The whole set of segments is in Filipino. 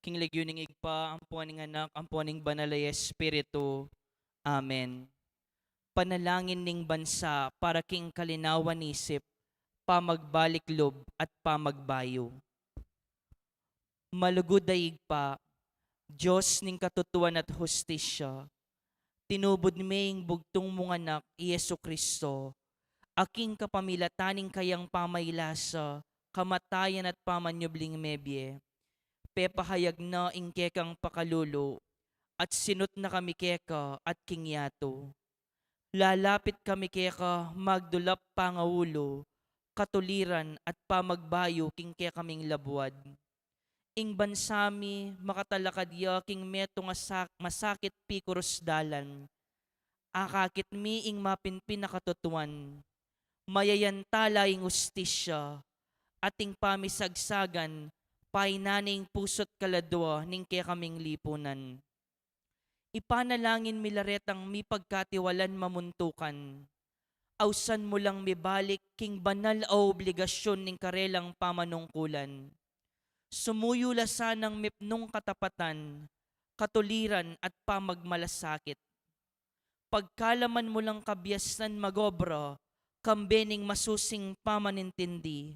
King Leguning Igpa, ampuaning anak, ampuaning banalay Espiritu. Amen. Panalangin ning bansa para king kalinawan isip, pamagbalik lob at pamagbayo. Malugod daig pa, Diyos ning katutuan at hustisya, tinubod ming bugtong mong anak, Yesu Kristo, aking kapamilataning kayang pamaylasa, kamatayan at pamanyubling mebye, pepahayag na ingkekang pakalulo, at sinut na kami keka at kingyato. Lalapit kami keka magdulap pangaulo, katuliran at pamagbayo king kaya kaming labuad. Ing bansami makatalakadya king meto nga masakit pikuros dalan. Akakit mi ing mapinpin na katutuan. Mayayantala ing ustisya, ating pamisagsagan, painaning pusot kaladwa ning kaya kaming lipunan. Ipanalangin milaretang mi pagkatiwalan mamuntukan. Ausan mo lang mibalik king banal o obligasyon ning karelang pamanungkulan. Sumuyo lasanang mipnong katapatan, katuliran at pamagmalasakit. Pagkalaman mo lang kabiyasan magobra, kambening masusing pamanintindi.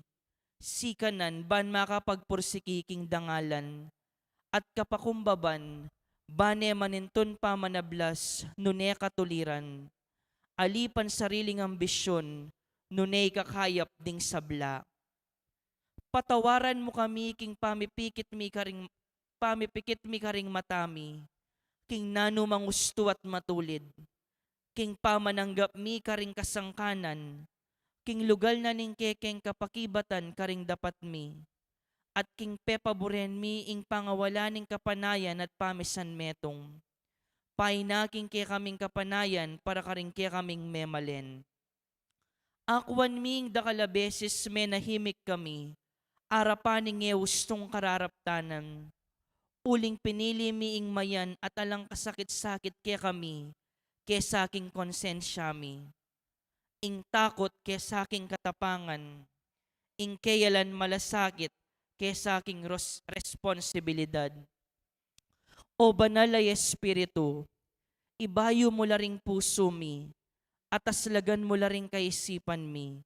Sikanan ban makapagpursikiking dangalan, at kapakumbaban, bane maninton pamanablas, nune katuliran. Alipan sariling ambisyon, nune kakayap ding sabla. Patawaran mo kami king pamipikit mi karing matami, king nano mangusto at matulid, king pamananggap mi karing kasangkanan, king lugal na ning kekeng kapakibatan karing dapat mi, at king pepaboren mi ing pangawala ning kapanayan at pamisan metong. Painaking kaya kaming kapanayan para karing kaya kaming memalen. Akwan ming dakalabeses menahimik kami, arapaning ustong kararaptanan. Uling pinili miing mayan at alang kasakit-sakit kaya kami, kesa aking konsensya mi. Ing takot kesa aking katapangan, ing kayalan malasakit kesa aking responsibilidad. O banal ay Espiritu, ibayo mo laring puso mi, ataslagan mo laring kaisipan mi.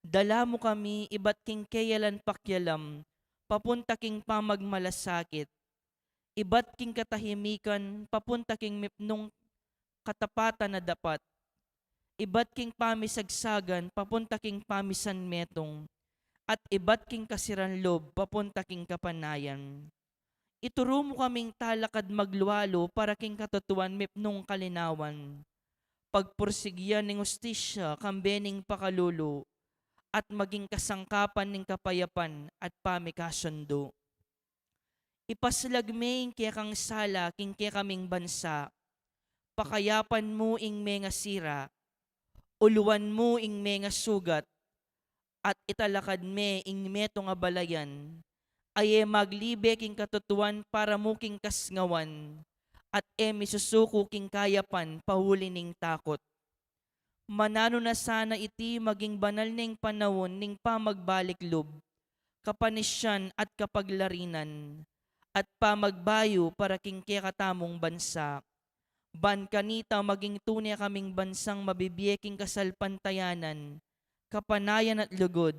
Dala mo kami iba't king kayalan pakyalam, papunta king pamagmalasakit. Iba't king katahimikan, papunta king mipnong katapatan na dapat. Iba't king pamisagsagan, papunta king pamisan metong. At iba't king kasiran lob, papunta king kapanayan. Ituro mo kaming talakad magluwalo para king katutuan mipnong kalinawan. Pagpursigyan ng ustisya, kambening pakalulo, at maging kasangkapan ng kapayapan at pamikasundo. Ipaslagmeng kaya kang sala king kaya kaming bansa, pakayapan mo ing mga sira, uluan mo ing mga sugat, at italakad me ing meto nga balayan, ay maglibe king katutuan para mo king kasngawan, at misusuko king kayapan pahuli ning takot. Manano na sana iti maging banal ning panahon ning pamagbalik lob, kapanisyan at kapaglarinan, at pamagbayo para king katamong bansa. Ban kanita maging tunay kaming bansang mabibiyeking kasalpantayanan, kapanayan at lugod,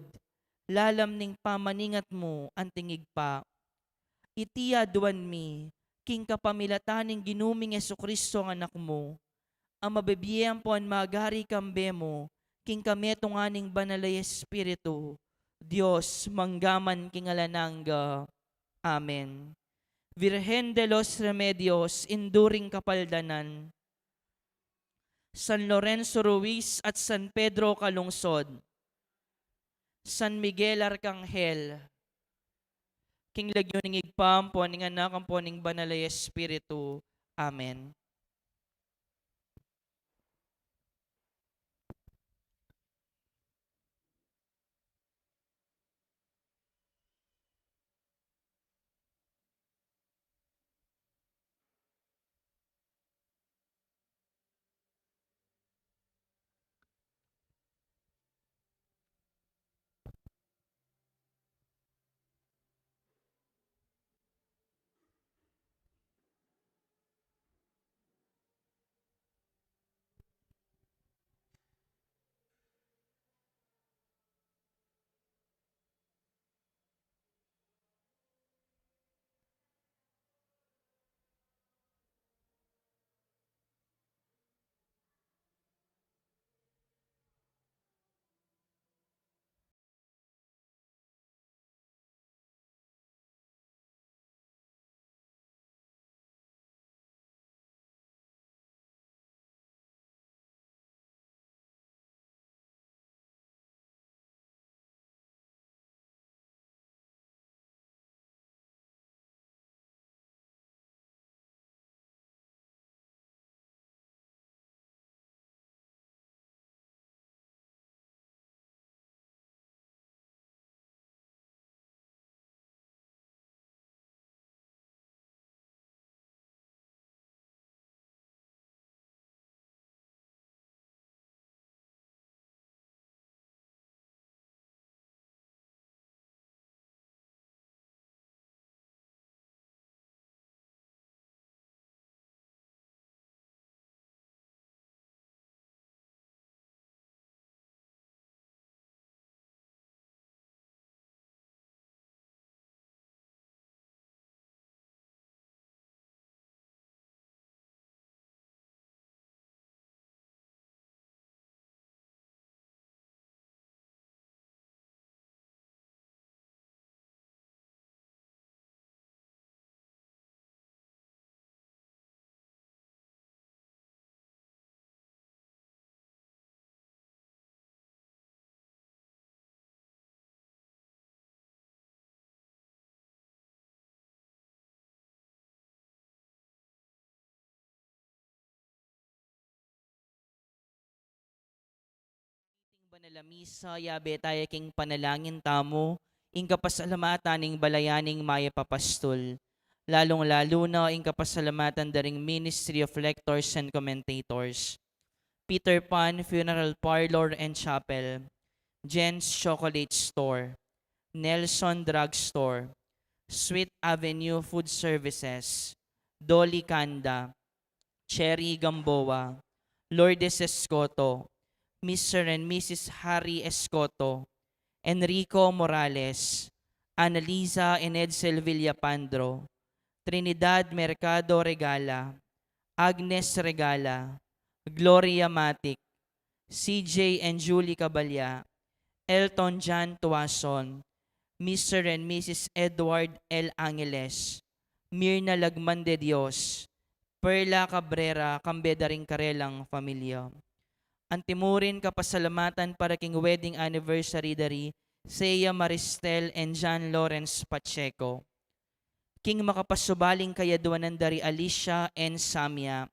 lalam ning pamaningat mo ang tingig pa. Itiya duwan mi, king kapamilataning ginuming Jesucristo ang anak mo, ang mabibiyang puan magari kambe mo, king kameto nga ning banalay Espiritu, Diyos manggaman king alanangga. Amen. Virgen de los Remedios, enduring kapaldanan, San Lorenzo Ruiz at San Pedro Calungsod, San Miguel Arcangel, king lagyoning igpam, puaning anak, ang puaning banalay Espiritu. Amen. banal a misa, yabe tayo king panalangin tamo, ing kapasalamatan ning balayaning maya papastol. Lalong-lalo na ing kapasalamatan daring Ministry of Lectors and Commentators. Peter Pan Funeral Parlor and Chapel, Jen's Chocolate Store, Nelson Drug Store, Sweet Avenue Food Services, Dolly Kanda, Cherry Gamboa, Lourdes Escoto, Mr. and Mrs. Harry Escoto, Enrico Morales, Annalisa and Edsel Villapandro, Trinidad Mercado Regala, Agnes Regala, Gloria Matic, CJ and Julie Cabalya, Elton John Tuason, Mr. and Mrs. Edward L. Angeles, Mirna Lagman de Dios, Perla Cabrera, Kambedaring Karelang Pamilya. Antimurin kapasalamatan para king wedding anniversary dari Seiya Maristel and John Lawrence Pacheco. King makapasubaling kayaduanan dari Alicia and Samia,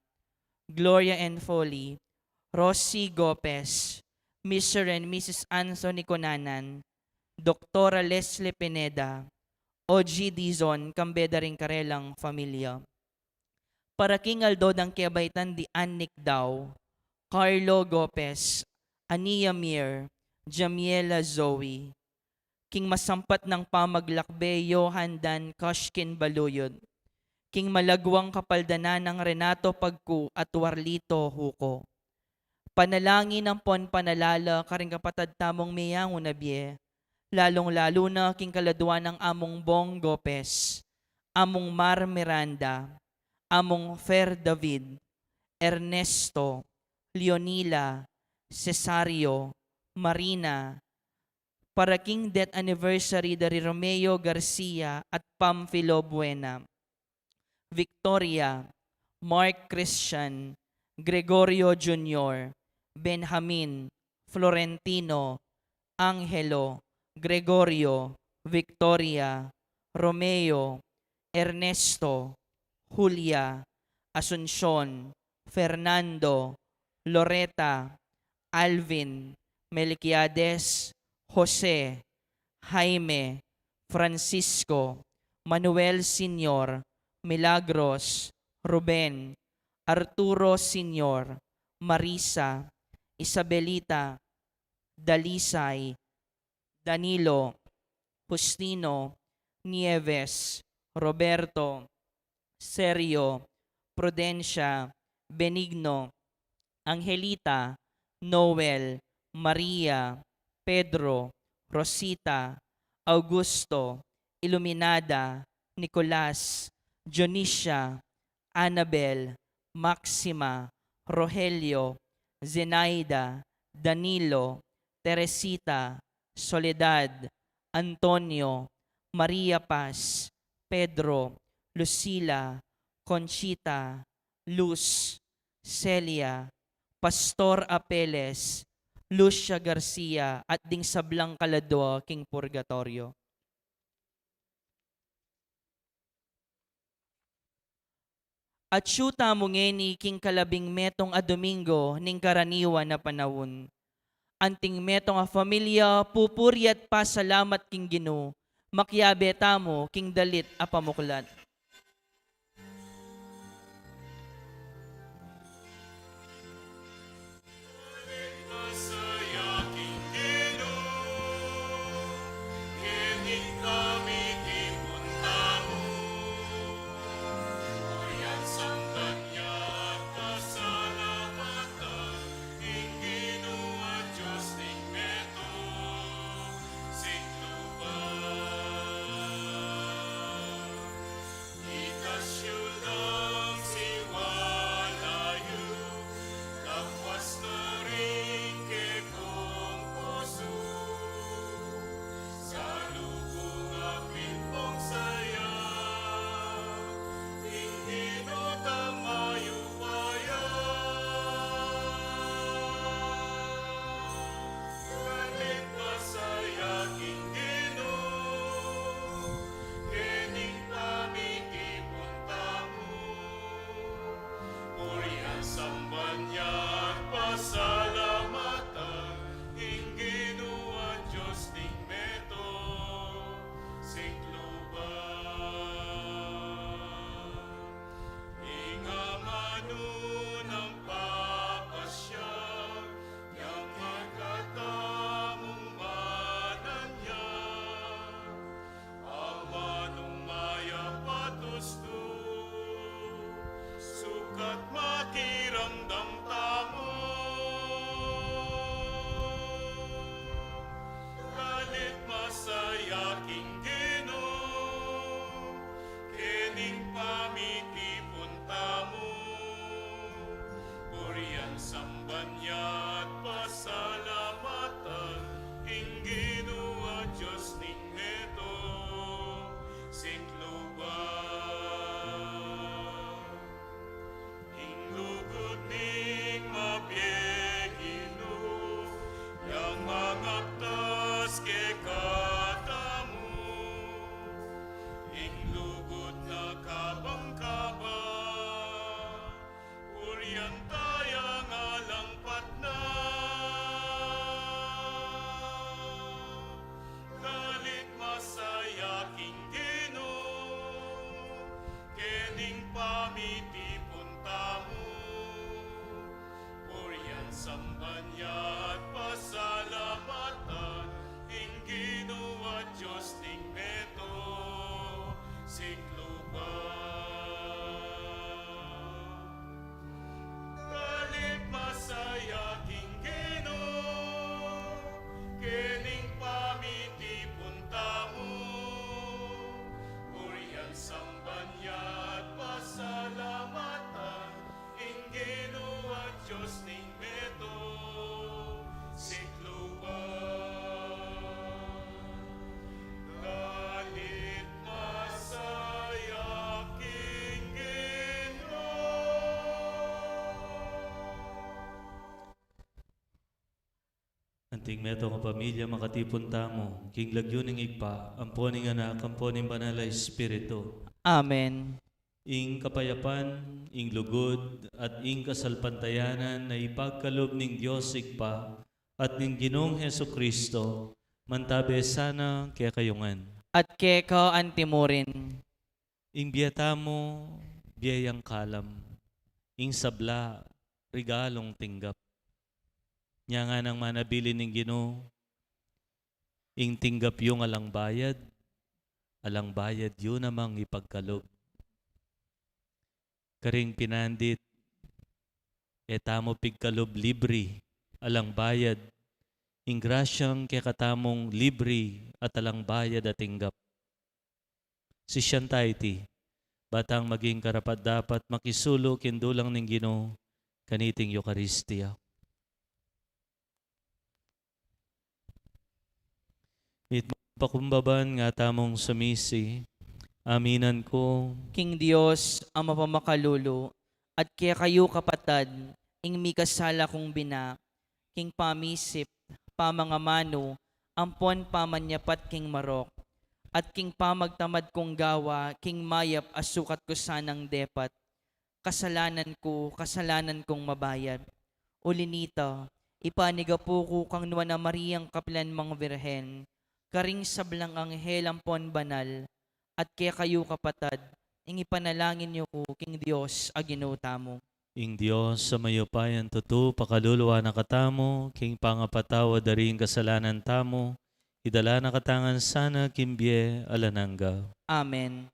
Gloria and Foley, Rosie Gopez, Mr. and Mrs. Anthony Conanan, Dr. Leslie Pineda, OG Dizon, Kambedaring Karelang Pamilya. Para king Aldo ng Kiabaitan di Annik daw, Carlo Gopez, Ania Mir, Jamiela Zoe, king masampat ng pamaglakbe Johan Dan Koshkin Baluyod, king malagwang kapaldanan ng Renato Pagku at Warlito Huko. Panalangin ng pon panalala karing kapatad tamong miyang unabye, lalong-lalo na king kaladuan ng among Bong Gopez, among Mar Miranda, among Fer David, Ernesto, Leonila, Cesario, Marina, para king death anniversary dari Romeo Garcia at Pamphilo Buena, Victoria, Mark Christian, Gregorio Jr., Benjamin, Florentino, Angelo, Gregorio, Victoria, Romeo, Ernesto, Julia, Asuncion, Fernando, Loretta, Alvin, Melquiades, Jose, Jaime, Francisco, Manuel Sr., Milagros, Ruben, Arturo Sr., Marisa, Isabelita, Dalisay, Danilo, Justino, Nieves, Roberto, Sergio, Prudencia, Benigno, Angelita, Noel, Maria, Pedro, Rosita, Augusto, Iluminada, Nicolas, Jonicia, Annabel, Maxima, Rogelio, Zenaida, Danilo, Teresita, Soledad, Antonio, Maria Paz, Pedro, Lucila, Conchita, Luz, Celia, Pastor Apeles, Lucia Garcia at ding sablang kaladwa king purgatorio. At syuta mo ngeni king kalabing metong a Domingo ning karaniwan na panahon. Anting metong a familia pupuri at pasalamat king Ginoo, makyabe tamo king dalit a pamuklat. Anting meto nga pamilya makatipon tamo, king lagyo ning igpa, amponing anak, amponing banal na Espiritu. Amen. Ing kapayapan, ing lugod, at ing kasalpantayanan na ipagkalob ning Diyos igpa, at ning Ginoong Heso Kristo, mantabe sana kaya kayungan. At keka antimurin. Ing biyata mo, biyayang kalam, ing sabla, regalong tinggap. Nya nga nang manabili ning Ginoo, ing tinggap yung alang bayad yun namang ipagkalob. Karing pinandit, etamo pigkalob libre, alang bayad, ing grasyang kaya katamong libre at alang bayad at tinggap. Si Shantayti, batang maging karapat dapat makisulo kindulang ning Ginoo, kaniting Eucharistia. Pakumbaban nga tamong sumisi, aminan ko, King Dios, ang mapamakalulo, at kaya kayo kapatad, ing mikasala kong bina, king pamisip, pamangamano, ampon pamanyapat king marok, at king pamagtamad kong gawa, king mayap asukat ko sanang depat, kasalanan kong mabayad. Ulinita, ipaniga po ko kang nuwa na Mariang kapilan mga birhen, karing sablang anghel ampon banal, at kaya kayo kapatad, ing ipanalangin niyo ko, king Dios, aginuta mo. ing Diyos sa mayopayan tutu, pakaluluwa na katamo, king pangapatawa daring kasalanan tamo, idala na katangan sana kimbye alanangga. Amen.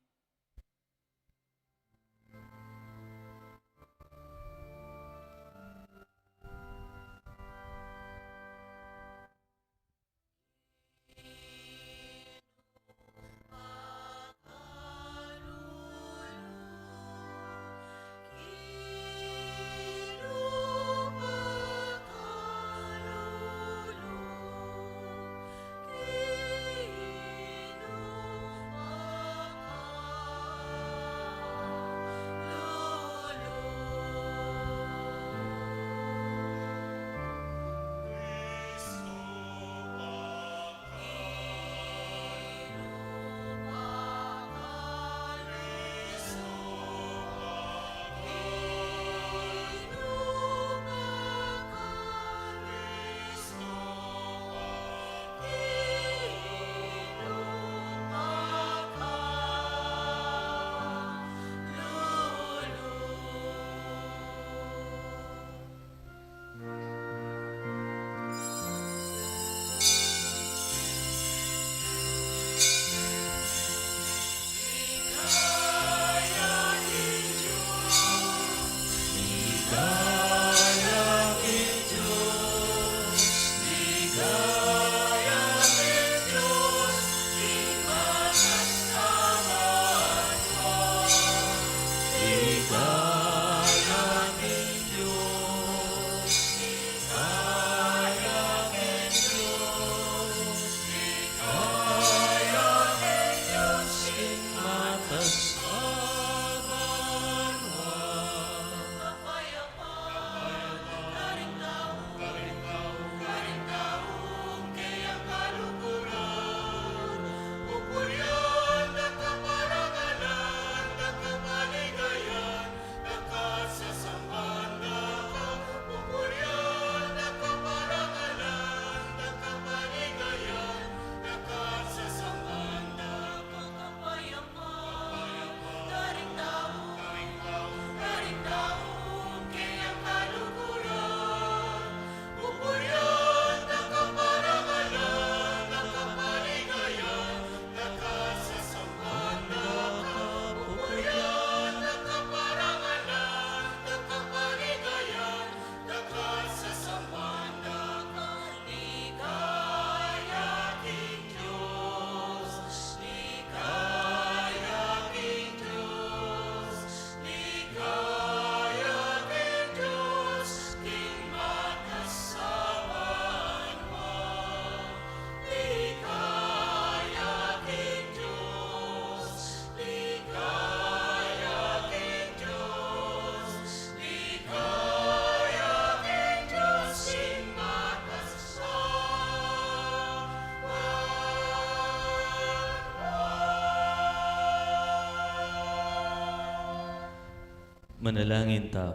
Manalangin ta.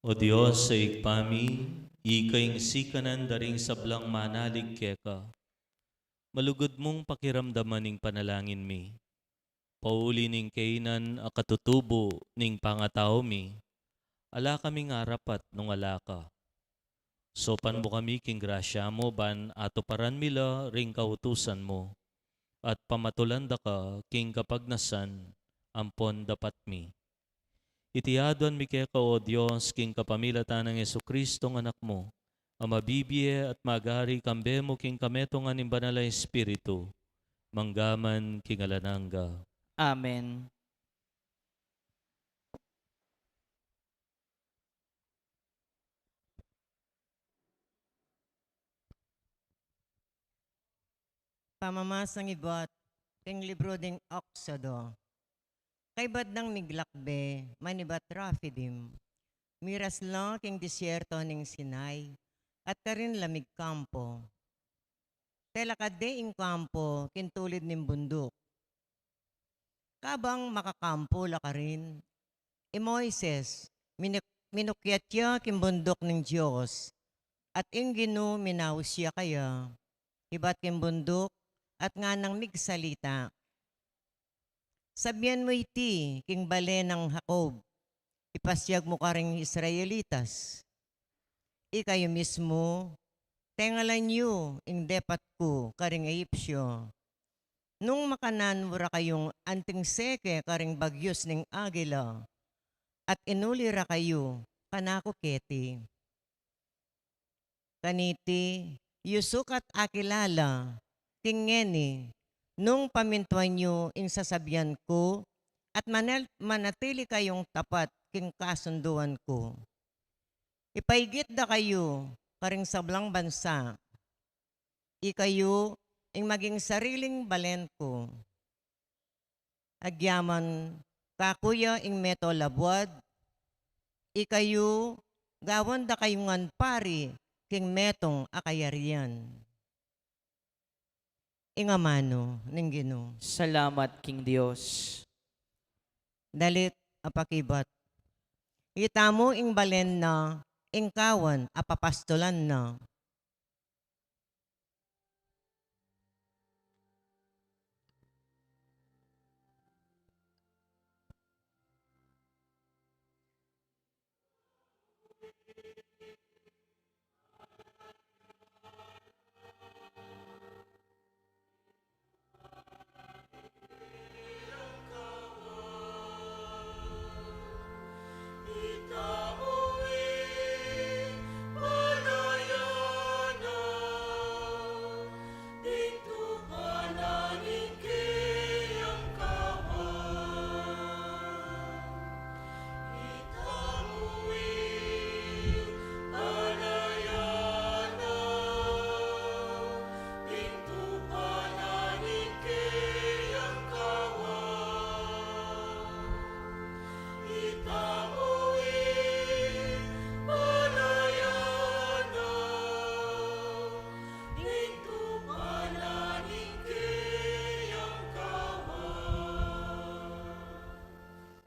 O Diyos, sa igpami, ikaing sikanan daring sablang manalig keka. Malugod mong pakiramdaman ning panalangin mi. Pauli ning kainan a katutubo ning pangataw mi. Ala kaming arapat nung ala ka. Sopan mo kami king grasya mo ban ato paran mila ring kautusan mo. At pamatulanda ka king kapagnasan ampon dapat mi. Itiadon mi keka o Diyos king kapamilatan ng Jesucristo ng anak mo. Ang mabibiye at magari kambe mo king kametongan ng banal na Espiritu. Manggaman king alanangga. Amen. Pamamasang ibot, king libro ding Oxodo. Kay badang miglakbe, manibat rafidim. Miras lang king disyerto ning Sinai, at karin lamig kampo. Telakade ing kampo, kintulid ning bundok. Kabang makakampo lakarin, Moises, minukyatya king bundok ning Diyos, at inginu minawsya kaya, ibat king bundok, at nga nang migsalita. Sabyan mo iti, king bale ng Jacob, ipasyag mo ka ring Israelitas. Ikayo mismo, tengalan nyo, ing depat ko, karing Egyptyo. Nung makanan wara kayong anting seke karing bagyos ning agila, at inulira kayo, kanako keti. Kaniti, yusuk at akilala, tingeni, nung pamintuan nyo ing sasabyan ko, at manatili kayong tapat king kasunduan ko. Ipaigit da kayo, karing sablang bansa, ikayo ing maging sariling balen ko. Agyaman, kakuya ing meto labwad, ikayo, gawan da kayungan pari, king metong akayarian. Ingamano ning Ginoo. Salamat, King Diyos. Dalit apakibat. Itamo ing balen na, ing kawan apapastolan na.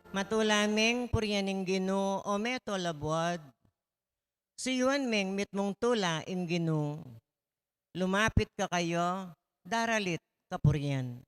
Matulaming puryaning Ginoo o meto labwad. Siyuan meng mitmong tula in Ginoo. Lumapit ka kayo, daralit kapuryan.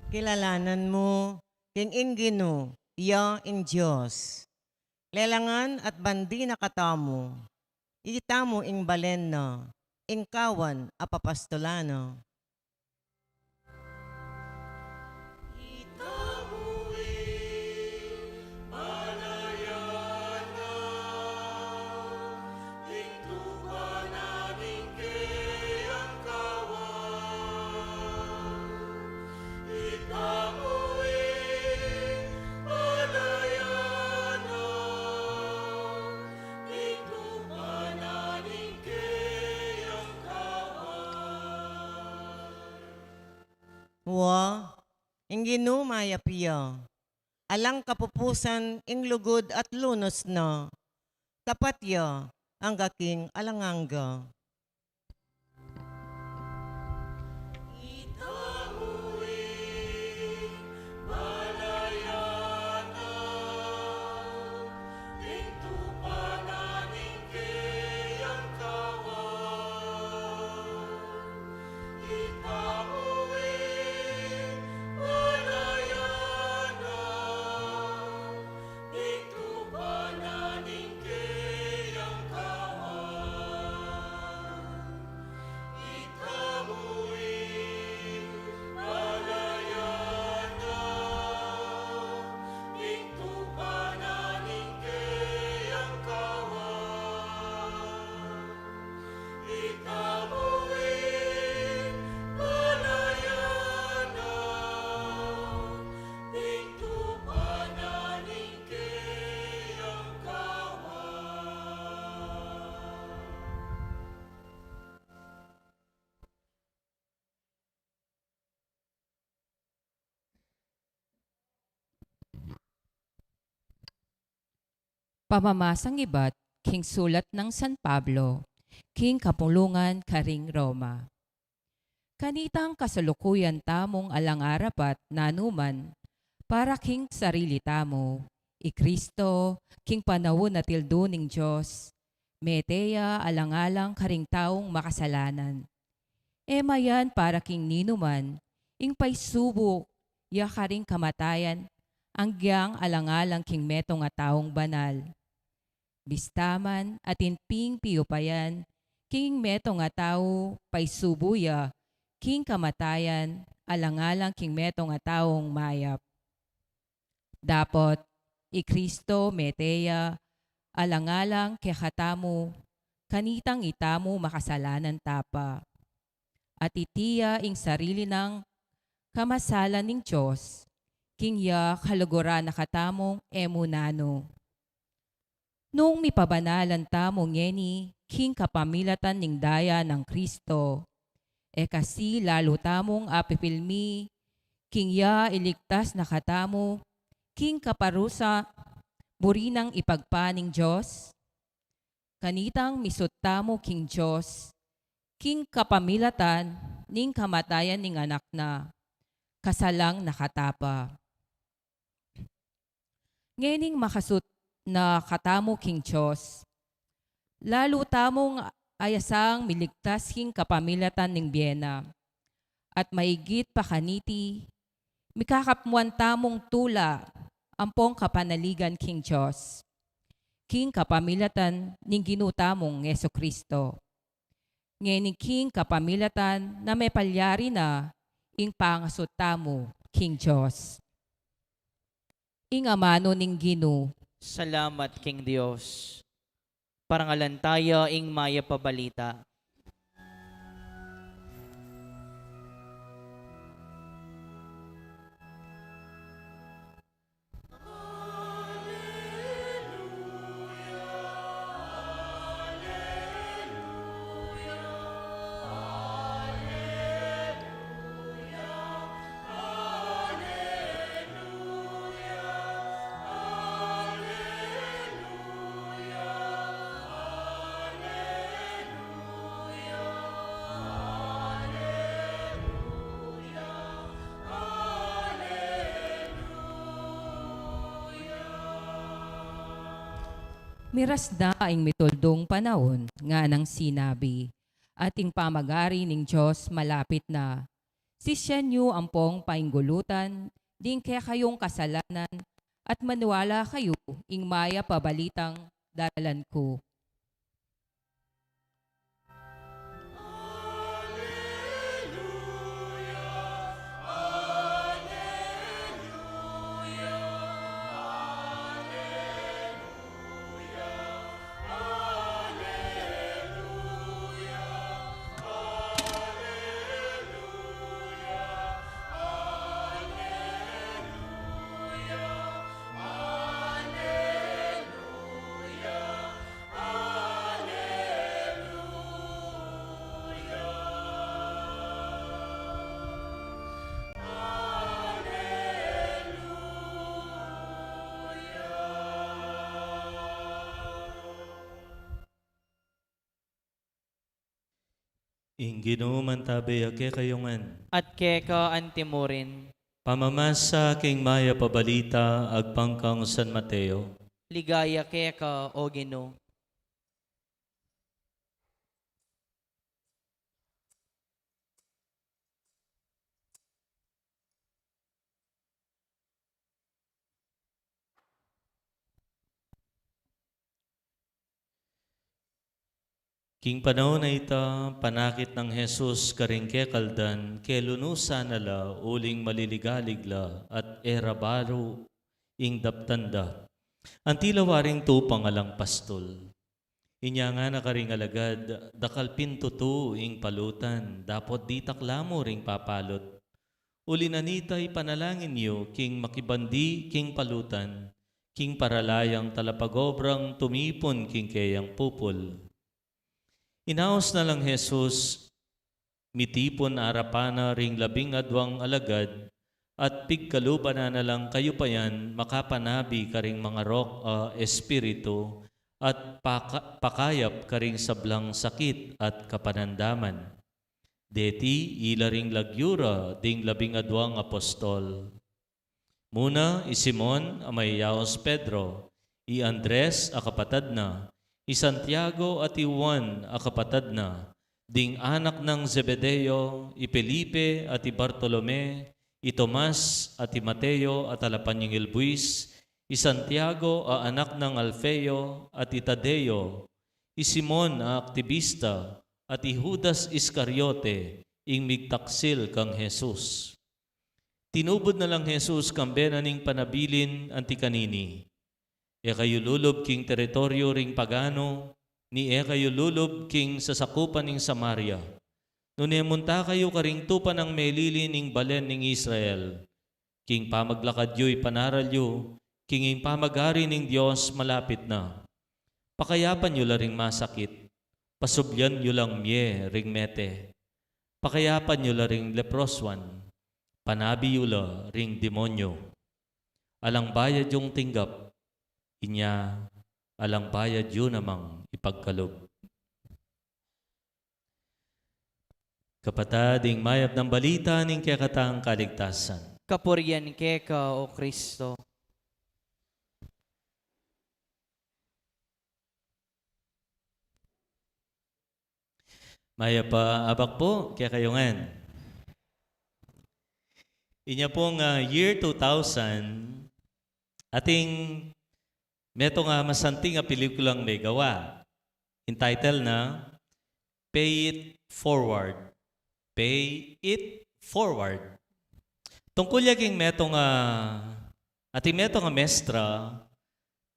Kilalanan mo, king Ingino, iya ing Diyos. Lelangan at bandi na katamo, itamo ing balen na, ing kawan apapastolano. Itamuwi Wa, inginu mayapiya. Alang kapupusan ing lugod at lunos na. Tapat ya ang gaking alanganga. Pamamasang iba't king sulat ng San Pablo, king kapulungan karing Roma. Kanitang kasalukuyan tamong alangarapat nanuman, para king sarili tamo, i Kristo, king panawon na tildo ning Diyos, meteya alangalang karing taong makasalanan. E mayan para king ninuman, ing paisubok, ya karing kamatayan, ang giyang alangalang king metong nga taong banal. Bistaman at inping piyupayan, king meto nga tao, paisubuya, king kamatayan, alangalang king meto nga taong mayap. Dapot, i Kristo meteya, alangalang kekatamu, kanitang itamu makasalanan tapa. At itiya ing sarili ng kamasalan ning Diyos, king ya kalugura na katamong emunano. Nung mipabanalan tamong ngeni, king kapamilatan ning daya ng Kristo, e kasi lalo tamong apipilmi, king ya iligtas na katamo, king kaparusa, burinang ipagpaning Diyos, kanitang misut tamo king Diyos, king kapamilatan ning kamatayan ning anak na, kasalang nakatapa. Ngening makasut na katamo king Diyos, lalo tamong ayasang miligtas king kapamilatan ning biyena, at maigit pa kaniti, mikakapmuan tamong tula, ampong kapanaligan king Diyos, king kapamilatan ning ginutamong Yeso Kristo. Ngening king kapamilatan na may palyari na, ing pangasot tamo king Diyos. Ing amano ning Ginu, Salamat, King Dios. Parangalan tayo ing maya pabalita. miras na ing mituldong panahon nga nang sinabi, ating pamagari ning Diyos malapit na. Sisya niyo ampong painggulutan, din kaya kayong kasalanan, at maniwala kayo ing maya pabalitang dalan ko. Ing Ginoo man tabi ake kayongan. At keka antimurin. Pamamasa king maya pabalita agpangkang San Mateo. Ligaya keka o Ginoo. King panahon na ita, panakit ng Jesus karingke kaldan, kelunusa nala, uling maliligaligla, at era baro, ing daptanda. Antila waring tupang alang pastol. Inya nga nakaring alagad, dakal pintutu ing palutan, dapot di taklamo ring papalot. Uli nanitay panalangin niyo, king makibandi, king palutan, king paralayang talapagobrang tumipon, king kayang pupol. Inaos na lang Jesus, mitipon arapana ring 12 alagad, at pigkaluban na lang kayo pa yan, makapanabi karing mga espiritu, at pakayap karing sablang sakit at kapanandaman. Deti ilaring lagyura ding 12 apostol. Muna, Simon, amay Yaos Pedro, Andres, akapatad na, Santiago at Juan, akapatad na, ding anak ng Zebedeo, Felipe at Bartolome, Tomas at Mateo at alapanyang Ilbuis, Santiago a anak ng Alfeo at Tadeo, Simon a aktivista at Judas Iscariote, ing migtaksil kang Jesus. Tinubod na lang Jesus kambena ning panabilin anti kanini. Kayo lulob king teritoryo ring pagano, ni kayo lulob king sasakupan ning Samaria. Nune munta kayo karing tupan ng melili ning balen ning Israel. King pamaglakad yo'y panaral yo, king ing pamagari ning Diyos malapit na. Pakayapan yo laring masakit, pasubyan yo lang mye ring mete. Pakayapan yo laring leproswan, panabi yo la ring demonyo. Alang bayad yung tinggap, inya alang bayad yun namang ipagkalob. Kapatading mayap ng balita ning kekatang kaligtasan. Kapurian keka o Kristo. Maya pa abak po kaya kayongan. Inya pong year 2000, ating meto nga masanting nga pelikulang may gawa. Entitled na Pay It Forward. Pay It Forward. Tungkol yaking meto nga mestra,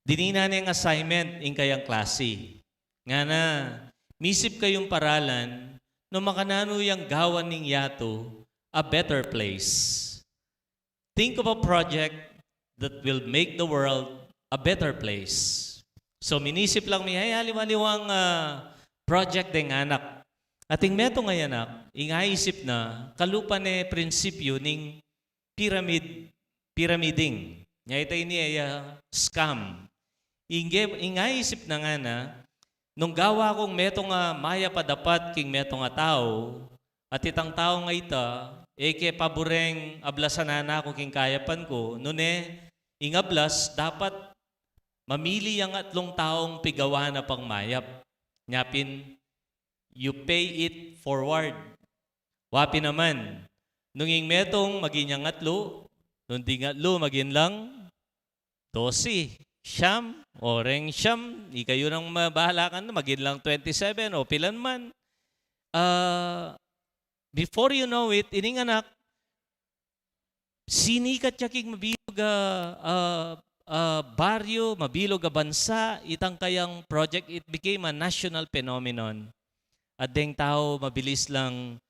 dinina niyang assignment ing kayang klase. Nga na, misip kayong paralan, no makanano yung gawan ning yato, a better place. Think of a project that will make the world a better place. So minisip lang mi ay haliwaliwang project ding anak. Ating meto nga anak, ingaisip na kalupa ne prinsipyo ning pyramiding. Nya itay ni scam. Ingaisip na nga na nung gawa kong meto nga maya pa dapat king meto nga tao at itang tao nga ita eke paboreng ablasan na ako king kayapan ko nune ingablas dapat mamili ang 3 taong pigawa na pang mayap. Nyapin, you pay it forward. Wapi naman, nung ing metong maging ang 3, nung di 3 maging lang 12, siyam, oreng siyam, ikayo nang mabahalakan na maging lang 27 o pilan man. Before you know it, ining anak, sinikat yaking mabilog baryo, mabilog a bansa, itang kayang project, it became a national phenomenon. At deng tao, mabilis lang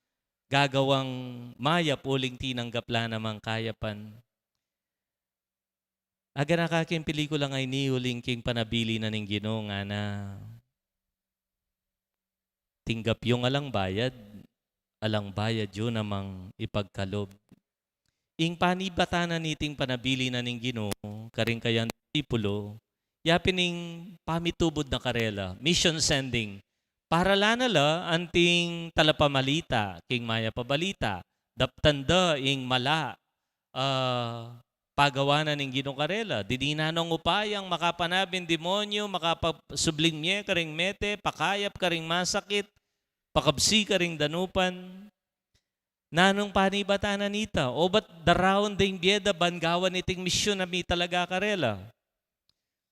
gagawang mayap uling tinanggap la namang kayapan. Aga nakaking pelikula nga iniuling king panabili na ning Ginoo nga na tinggap yung alang bayad yun namang ipagkalob. Ing panibatanan niting panabili na ning Ginoo, karing kayan tipulo, yapin ning pamitubod na karela, mission sending, para lanala anting talapamalita, king maya pabalita, daptanda ing mala, pagawanan ng Ginong Karela, didinanong upayang makapanabin demonyo, makapasubling niya karing mete, pakayap karing masakit, pakabsi karing danupan. Nanong panibatanan nita, o ba't darawon ding bieda bangawan iting misyon na mi talaga Karela?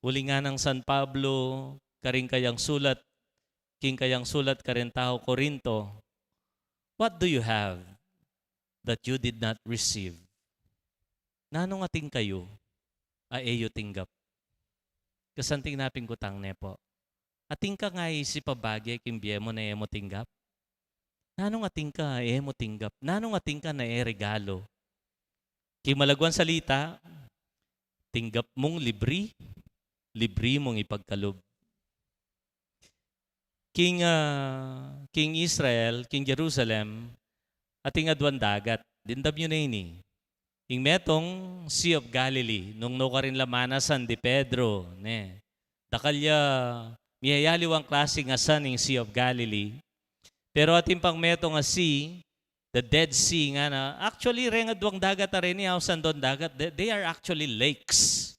Uli nga ng San Pablo, karing kayang sulat, king kayang sulat karing tao Korinto, what do you have that you did not receive? Nanong ating kayo, aeyo tinggap. Kasanting naping kutang nepo. Ating ka nga si pabagay kimbye mo na emo tinggap. Nanong ating ka emo tinggap. Nanong ating ka na regalo. Kimalagwan salita, tinggap mong libri, libri mong ipagkalob. King Israel, King Jerusalem, ating adwan dagat. Dindab nyo na ini. Ing metong Sea of Galilee, nung no ka rin lamanasan di Pedro, ne. Dakalya, miyayaliw ang klase nga san ng Sea of Galilee. Pero ating pang metong nga sea, the Dead Sea nga na, actually, rengadwang dagat na rin ni Hausan doon dagat, they are actually lakes.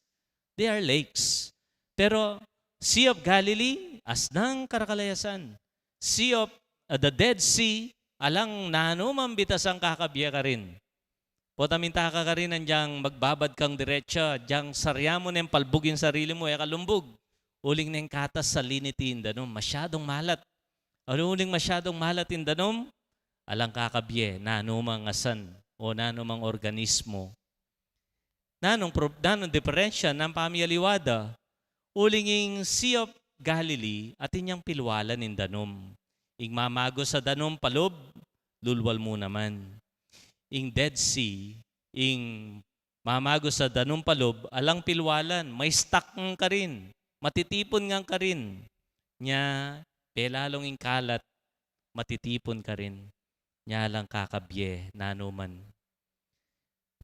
They are lakes. Pero Sea of Galilee, as nang karakalayasan. Sea of the Dead Sea, alang nanumang bitas ang kakabya ka rin. Potaminta ka rin nandyang magbabad kang diretsa, dyang sarya mo na yung palbugin sarili mo, kalumbog. Uling na yung katas sa linitin, danom, masyadong malat. Uling masyadong malat in danom, alang kakabye, nanumang asan o nanumang organismo. Nanong diferensya ng pamiyaliwada, uling yung Sea of Galilee at inyang pilwalan in danom. Ing mamago sa danom palob, lulwal mo naman. Ing Dead Sea, ing mamago sa danom palob, alang pilwalan, may stuck ng ka rin, matitipon ng ka rin. Nya, pelalong ing kalat, matitipon ka rin. Nya lang kakabye, nanuman.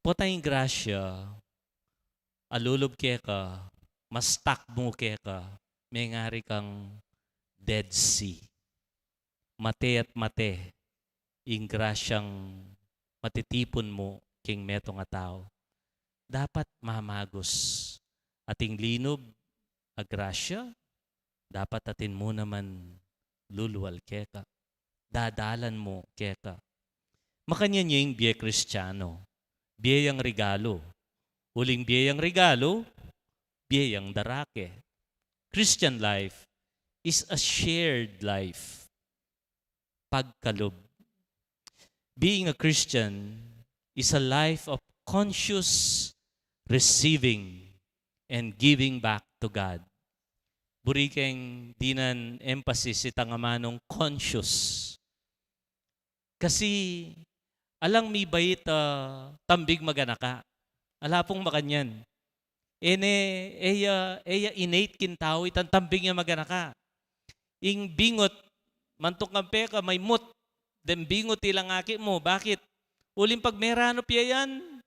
Potayong grasya, alulob keka, mas stuck mo keka, may ngari kang Dead Sea. Mate at mate, ing grasyang matitipon mo king meto nga tao. Dapat mamagos. Ating linob, agrasya, dapat atin mo naman luluwal keka. Dadalan mo keka. Makanya niya yung biye Kristiyano. Biyayang regalo. Uling biyayang regalo, biyayang darake. Christian life is a shared life. Pagkalob. Being a Christian is a life of conscious receiving and giving back to God. Burikeng dinan emphasis itang amanong conscious. Kasi alang mi bait tambig maganaka. Ala pong makanyan. Eya innate kintao itang tambig niya maganaka. Ing bingot mantok ng peka may mut. Dembingot ilang aki mo. Bakit? Uling pag merano piya yan,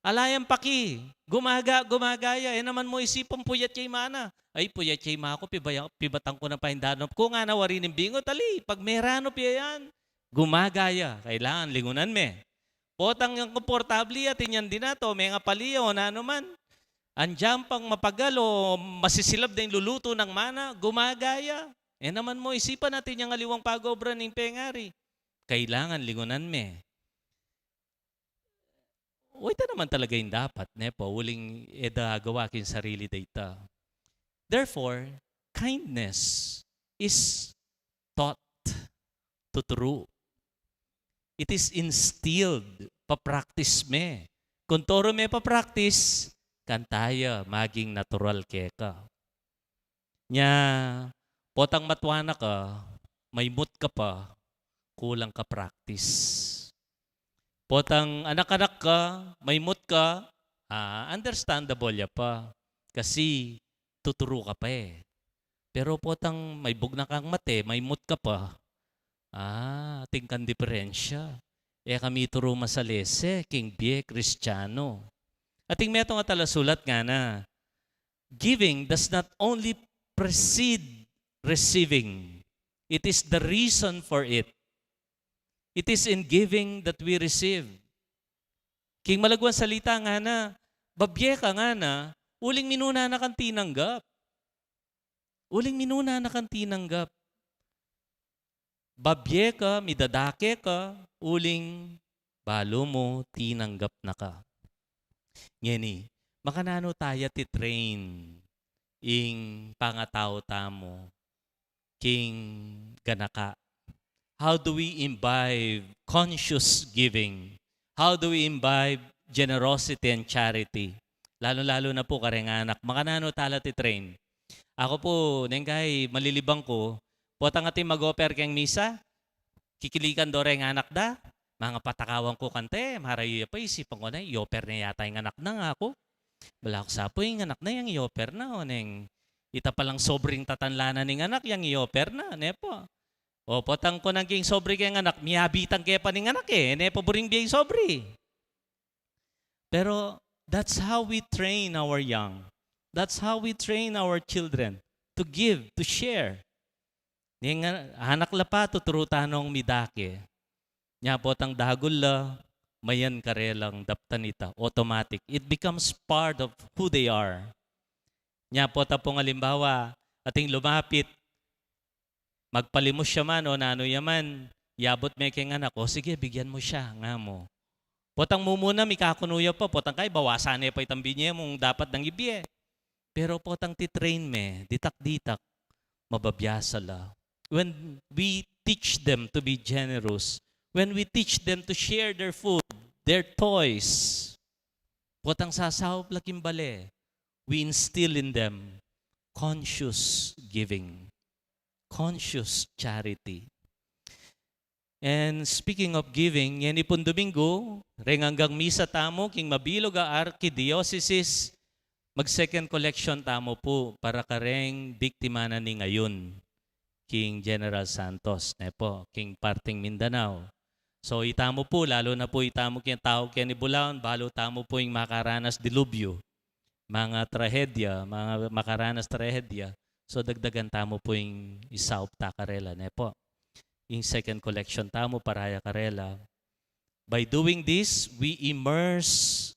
alayang paki. Gumagaya. Naman mo isipong puyat kay mana. Ay, puyat kay ma ako, pibatang ko na pahindanop. Kung nga nawari ng bingot, ali, pag merano piya yan, gumagaya. Kailangan lingunan me. Potang yung komportable at inyan din na to, may nga paliyo na naman. Andiyan pang mapagal o masisilab na yung luluto ng mana, gumagaya. Naman mo isipan natin yung aliwang pagobra ng pengari. Kailangan lingunan me. Ito naman talaga yung dapat, nepo, uling gawa kin sarili data. Therefore, kindness is taught to true. It is instilled, papractice me. Kung toro me papractice, kantaya, maging natural keka. Nya, potang matwana ka, may mood ka pa, kulang ka practice. Potang anak-anak ka, may mood ka, understandable ya pa. Kasi tuturo ka pa eh. Pero potang may bugna kang mate, may mood ka pa, tingkan diferensya. Kami turo masalese, king biye, Kristiyano. Ating metong atalasulat nga na, giving does not only precede receiving, It is the reason for it. It is in giving that we receive. King malagwan salita nga na, babye ka nga na, uling minuna na kang tinanggap. Uling minuna na kang tinanggap. Babye ka, midadake ka, uling balo mo, tinanggap na ka. Ngeni, makanano tayo titrain ing pangatao tamo, king ganaka. How do we imbibe conscious giving? How do we imbibe generosity and charity? Lalo-lalo na po karenganak. Makanano tala titrain. Ako po, nengkay malilibang ko, potang ating mag-offer keng misa, kikilikan do rin anak da, mga patakawang ko kante, maray pa isipan ko na, i-offer na yata yung anak na nga ako. Wala ko sapo yung anak na yung i-offer na, o neng ita palang sobring tatanlanan ng anak, yung i-offer na, nepo. O potang ko naging sobri kayong anak, miyabitan kaya pa ng anak nepo buring biyay sobri. Pero that's how we train our young. That's how we train our children to give, to share. Ning anak la pa tuturutanong midake. Nya potang dagol la mayan karelang daptanita, automatic. It becomes part of who they are. Nya pota pong halimbawa, ating lumapit, magpalimos siya man o nano yaman, yabot may keng anak, o sige, bigyan mo siya, nga mo. Potang mo muna, mikakunuya pa, potang kay, bawasan pa itang binye mong dapat ng ibye. Pero potang titrain me, ditak-ditak, mababiyasa la. When we teach them to be generous, when we teach them to share their food, their toys, potang sasawap laking bale, we instill in them conscious giving. Conscious charity. And speaking of giving, yan ipon Domingo, ring hanggang misa tamo, king mabilog a archdiocese, mag-second collection tamo po para kareng biktima na ni ngayon, King General Santos, nepo, King Parting Mindanao. So itamo po, lalo na po itamo kyung tawag kaya ni Bulaon, balo tamo po yung makaranas dilubyo, mga trahedya, mga makaranas trahedya. So dagdagan tamo po yung isaop ta karela, nepo. Yung second collection tamo paraya karela. By doing this, we immerse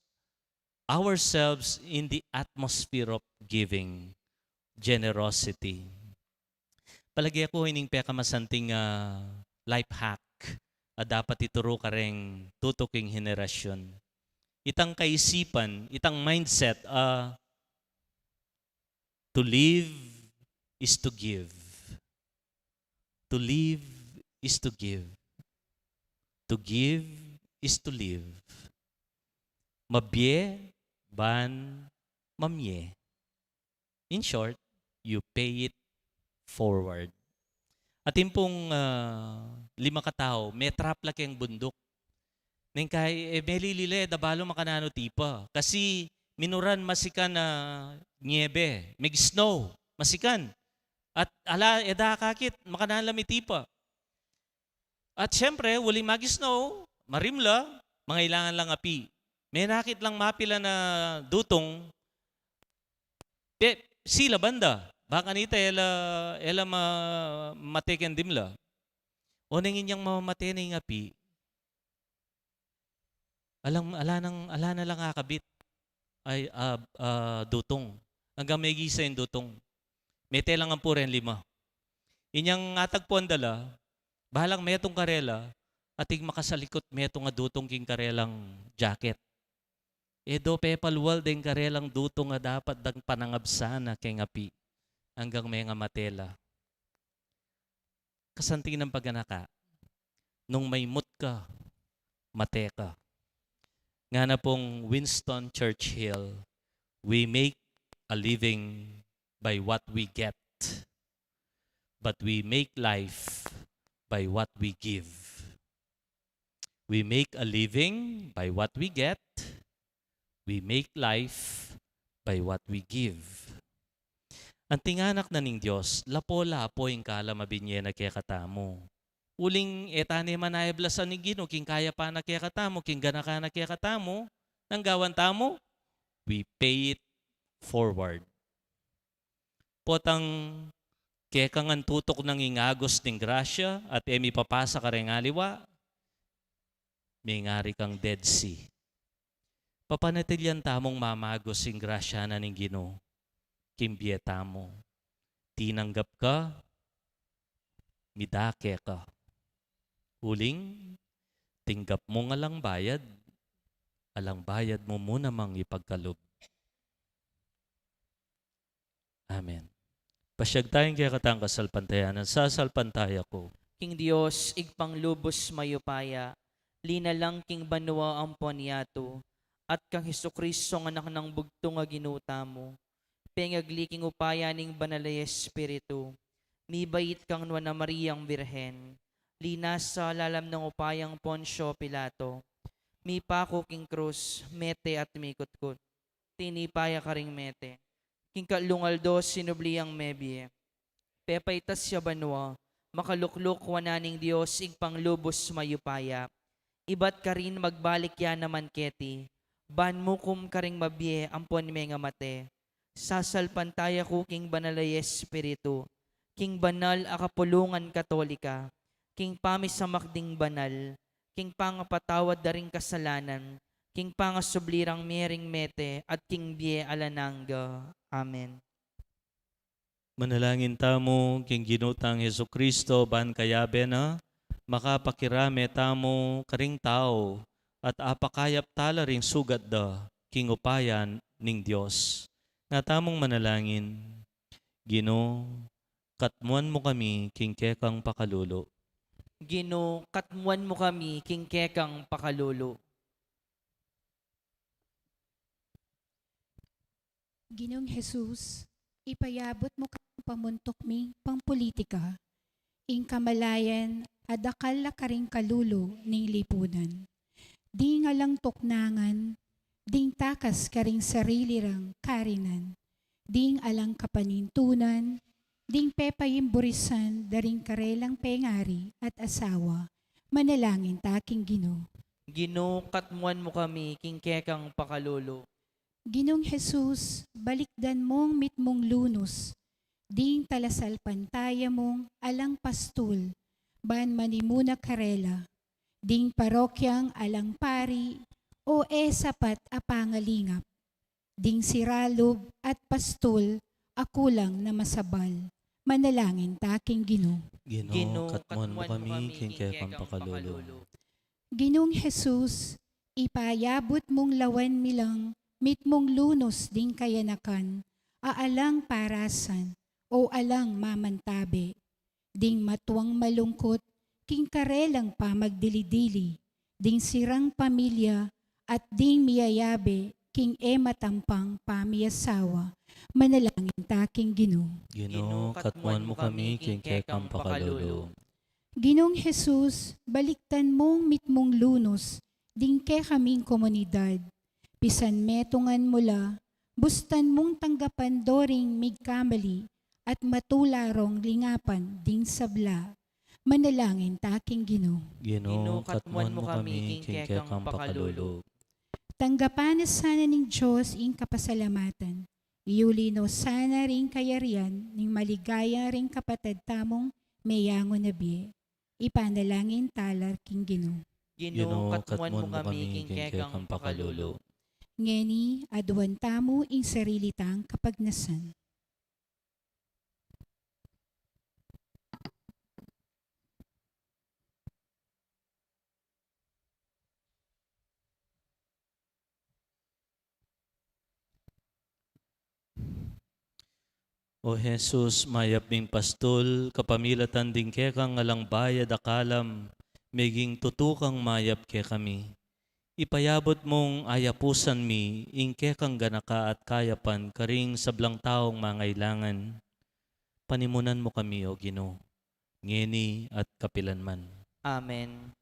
ourselves in the atmosphere of giving, generosity. Palagi ako hining pekamasanting life hack dapat ituro ka rin tutuking henerasyon. Itang kaisipan, itang mindset, to live is to give. To live is to give. To give is to live. Mabye, ban, mamye. In short, you pay it forward. At pong 5 katao, may trap laki ang bundok. Neng kay melilile, dabalo makanano tipa. Kasi minuran masikan na niebe, may snow, masikan. At ala, eda kakit, makanalami tipa. At syempre, waling mag-snow, marimla, mga ilangan lang api. May nakit lang mapila na dutong, sila banda. Baka nita, ela mateken dimla. O nangin niyang mamamate na yung api, ala na lang akabit ay dutong. Hanggang may gisa yung dutong. May telang ang puren 5. Inyang atagpuan dala, bahalang metong karela, ating makasalikot metong nga dutong king karelang jacket. Edo pepalwal din karelang dutong nga dapat dang panangabsana kay ngapi hanggang may nga matela. Kasanting ng paganaka, nung may mut ka, mate ka. Nga na pong Winston Churchill, we make a living by what we get, but we make life by what we give. We make a living by what we get, we make life by what we give. Ang tinganak na ning Diyos, lapo-lapo yung kala mabinye na kaya katamo. Uling etane manayablasan ni Gino, king kaya pa na kaya katamo, king gana ka na kaya katamo, nang gawan tamo, we pay it forward. Potang Kaya kang ang tutok ng ingagos ng grasya at emi papasa ka rin aliwa, may ngari kang Dead Sea. Papanatilyan tamong mamagos ng grasya na ng Ginoo. Kimbieta mo. Tinanggap ka, midake ka. Huling, tinggap mo nga lang bayad mo muna mang ipagkalob. Amen. Pasyag tayong kaya katang kasalpantayanan, sasalpantaya ko. King Dios, igpang lubos mayupaya, linalang king banwa ang poniato, at kang Hesukristo nga anak ng bugto nga ginuta mo. Pengagliking upaya ning banalay Espiritu, mibait kang nuwa na Mariang Birhen, linas sa lalam ng upayang Ponsyo Pilato, mi pako king krus, mete at mikutkot, tinipaya ka ring mete, king kalungaldo sinubliyang mebye, pepaitas siya banwa, makalukluk wananing Diyos ing panglubos mayupaya, ibat ka rin magbalik yan naman keti, ban mo kum karing mabye ampon may nga mate, sasalpantaya ko king banalay Espiritu, king banal a kapulungan katolika, king pamisamakding banal, king pangapatawad daring kasalanan, king pangasublirang mering mete, at king bie alananga. Amen. Manalangin tamo, king ginutang Heso Kristo, ban kayabe na, makapakirame tamo karing tao, at apakayap tala ring sugat da, king upayan ning Diyos. Nga tamong manalangin, Gino, katmuan mo kami, king kekang pakalulo. Gino, katmuan mo kami, king kekang pakalulo. Ginong Jesus, ipayabot mo kang pamuntok mi pangpolitika, ing kamalayan adakal la karing kalulo ning lipunan. Di nga lang tuknangan, ding takas karing sarili rang karinan, ding alang kapanintunan, ding pepayimburisan daring karelang pengari at asawa, manalangin taking Ginoo. Gino, katmuan mo kami, king kekang pakalulo. Ginong Jesus, balikdan mong mitmong lunos, ding talasal pantaya mong alang pastul, ban manimuna karela, ding parokyang alang pari, o sapat a pangalingap, ding siralob at pastul, akulang na masabal, manalangin taking Ginoo. Gino, katmuan mo kami, king kekang pakalulo. Ginong Jesus, ipayabot mong lawan milang, mitmong lunos ding kayanakan, aalang parasan, o alang mamantabe, ding matuwang malungkot, king karelang pamagdilidili, ding sirang pamilya, at ding miyayabe, king matampang pamiyasawa, manalangin taking Ginoo. Gino, katmuan mo kami, king kekang pakalulo. Ginong Jesus, baliktan mong mitmong lunos, ding ke kaming komunidad, pisan metungan mula, bustan mong tanggapan doring migkamali, at matularong lingapan ding sabla, manalangin taking Ginoo. Gino, katmuan mo kami, king kekang pakalulo. Tanggapan na sana ning Diyos ing kapasalamatan, iulino sana ring kayarian, ning maligaya ring kapatid tamong mayango na biye. Ipanalangin talar king Ginoo. Gino, katmuan mo kami, king kekang pakalulo. Ngeni, aduan tamo ing sarili tang kapagnasan. O Jesus, mayap ming pastol, kapamilatan din kekang alang bayad akalam, meging tutukang mayap ke kami. Ipayabot mong ayapusan mi, ing kekang ganaka at kayapan, karing sablang taong mangailangan. Panimunan mo kami, O Ginoo, ngeni at kapilanman. Amen.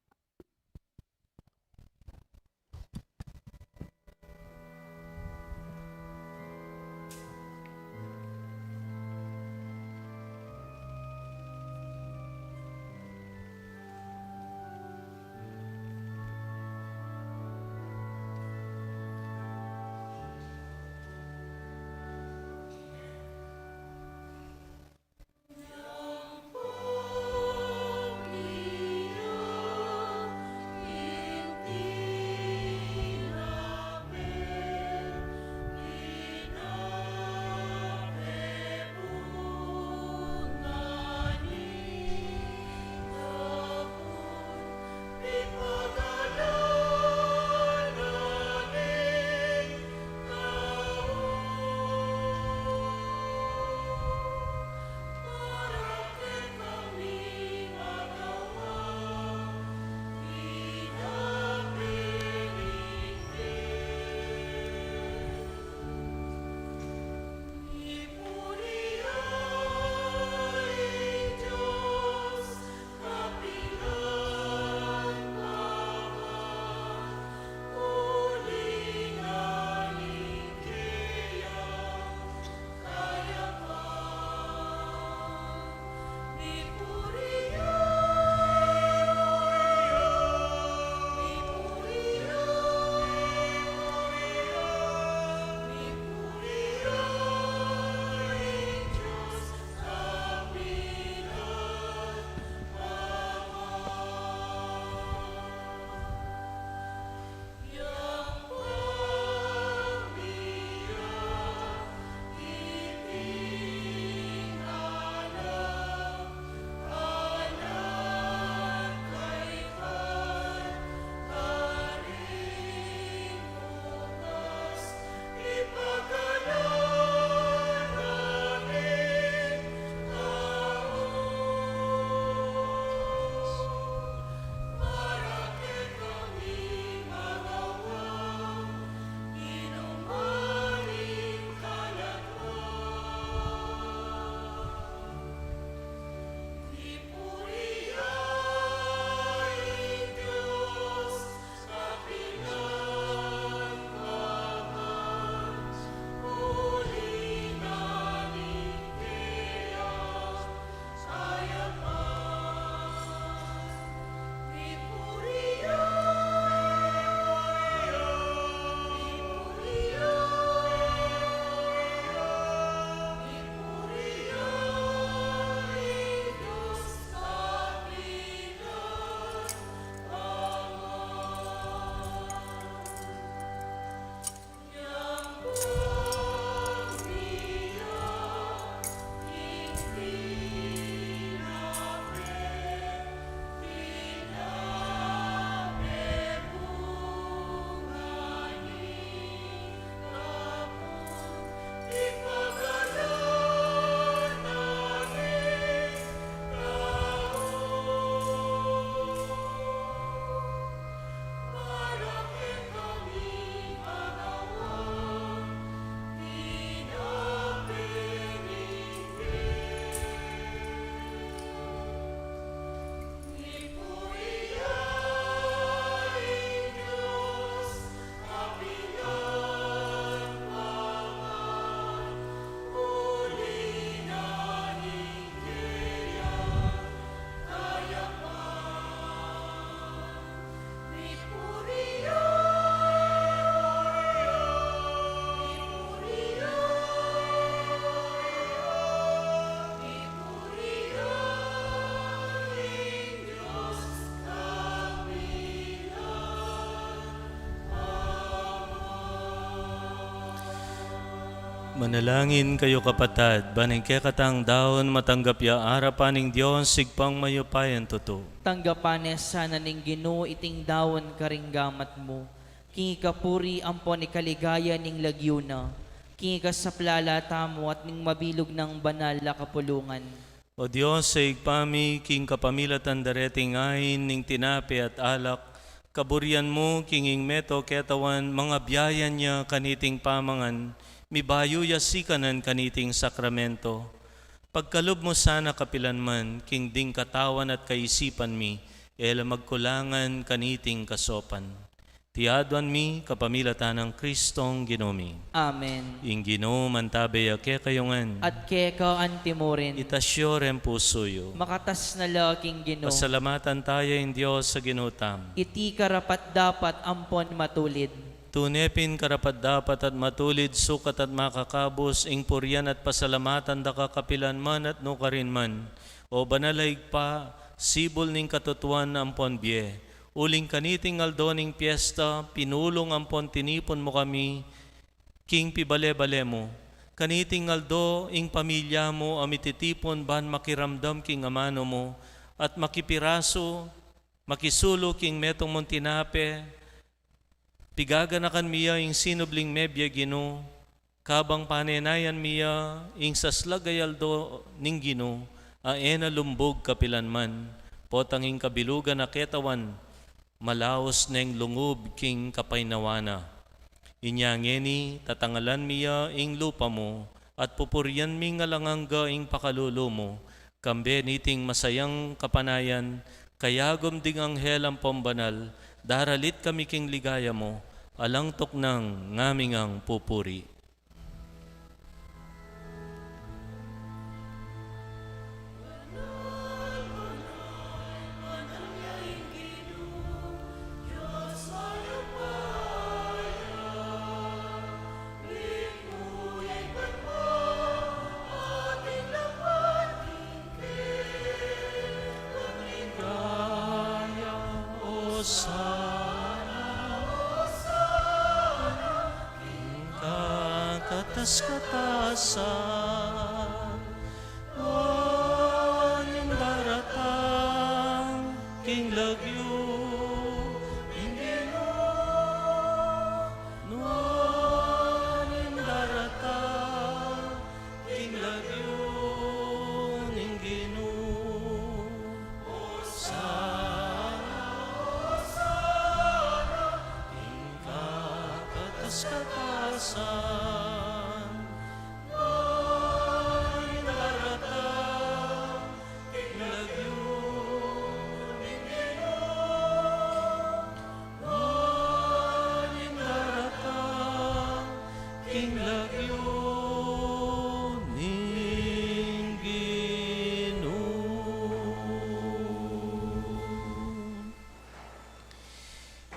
Manalangin kayo kapatad, baning katang daon matanggap ya arapan ng Diyos, sigpang mayupayan totoo. Tanggapanes sana ning Ginoo iting dawon karing gamat mo. Kingi kapuri ampon ikaligaya ning lagyuna. Kingi ka sa plalata mo at ning mabilog ng banal na kapulungan. O Diyos, sa igpami, king kapamilatan dareting ayin, ning tinapi at alak, kaburian mo, kinging meto ketawan, mga biyayan niya kaniting pamangan, mibayo yasikanan kaniting sakramento. Pagkalob mo sana kapilanman, king ding katawan at kaisipan mi, ela magkulangan kaniting kasopan. Tiadwan mi, kapamilatan ng Kristong Ginomi. Amen. Ing Ginoo mantabe ake kayungan, At keka antimorin, itasyorem pusoyo. makatas na laking Ginoo. Pasalamatan tayo in Diyos sa ginutam. Iti karapat dapat ampon matulid. Tunepin karapat dapat at matulid, sukat at makakabos, ing puryan at pasalamatan da kakapilan man at nukarin man. O banalayg pa, sibol ning katutuan ampon biye. Uling kaniting aldoning piyesta, pinulong ampon tinipon mo kami, king pibale-bale mo. Kaniting aldo, ing pamilya mo, amititipon ban makiramdam king amano mo, at makipiraso, makisulo king metong montinape, pigaganakan miya ing sinubling mebya Ginoo, kabang panenayan miya ing saslagay aldo ning Ginoo, aena lumbog kapilanman, potanging kabilugan na ketawan, malaos neng lungob king kapaynawana. Inyangeni tatangalan miya ing lupa mo, at pupuryan mi nga langangga ing pakalulo mo, kambe niting masayang kapanayan, kayagom ding anghel ang pambanal, daralit kami king ligaya mo, alang toknang ngaming ang pupuri. Katas-katasan, waning daratang, king lagyo, hindi waning daratang, king lagyo, hindi sana, king katas-katasan.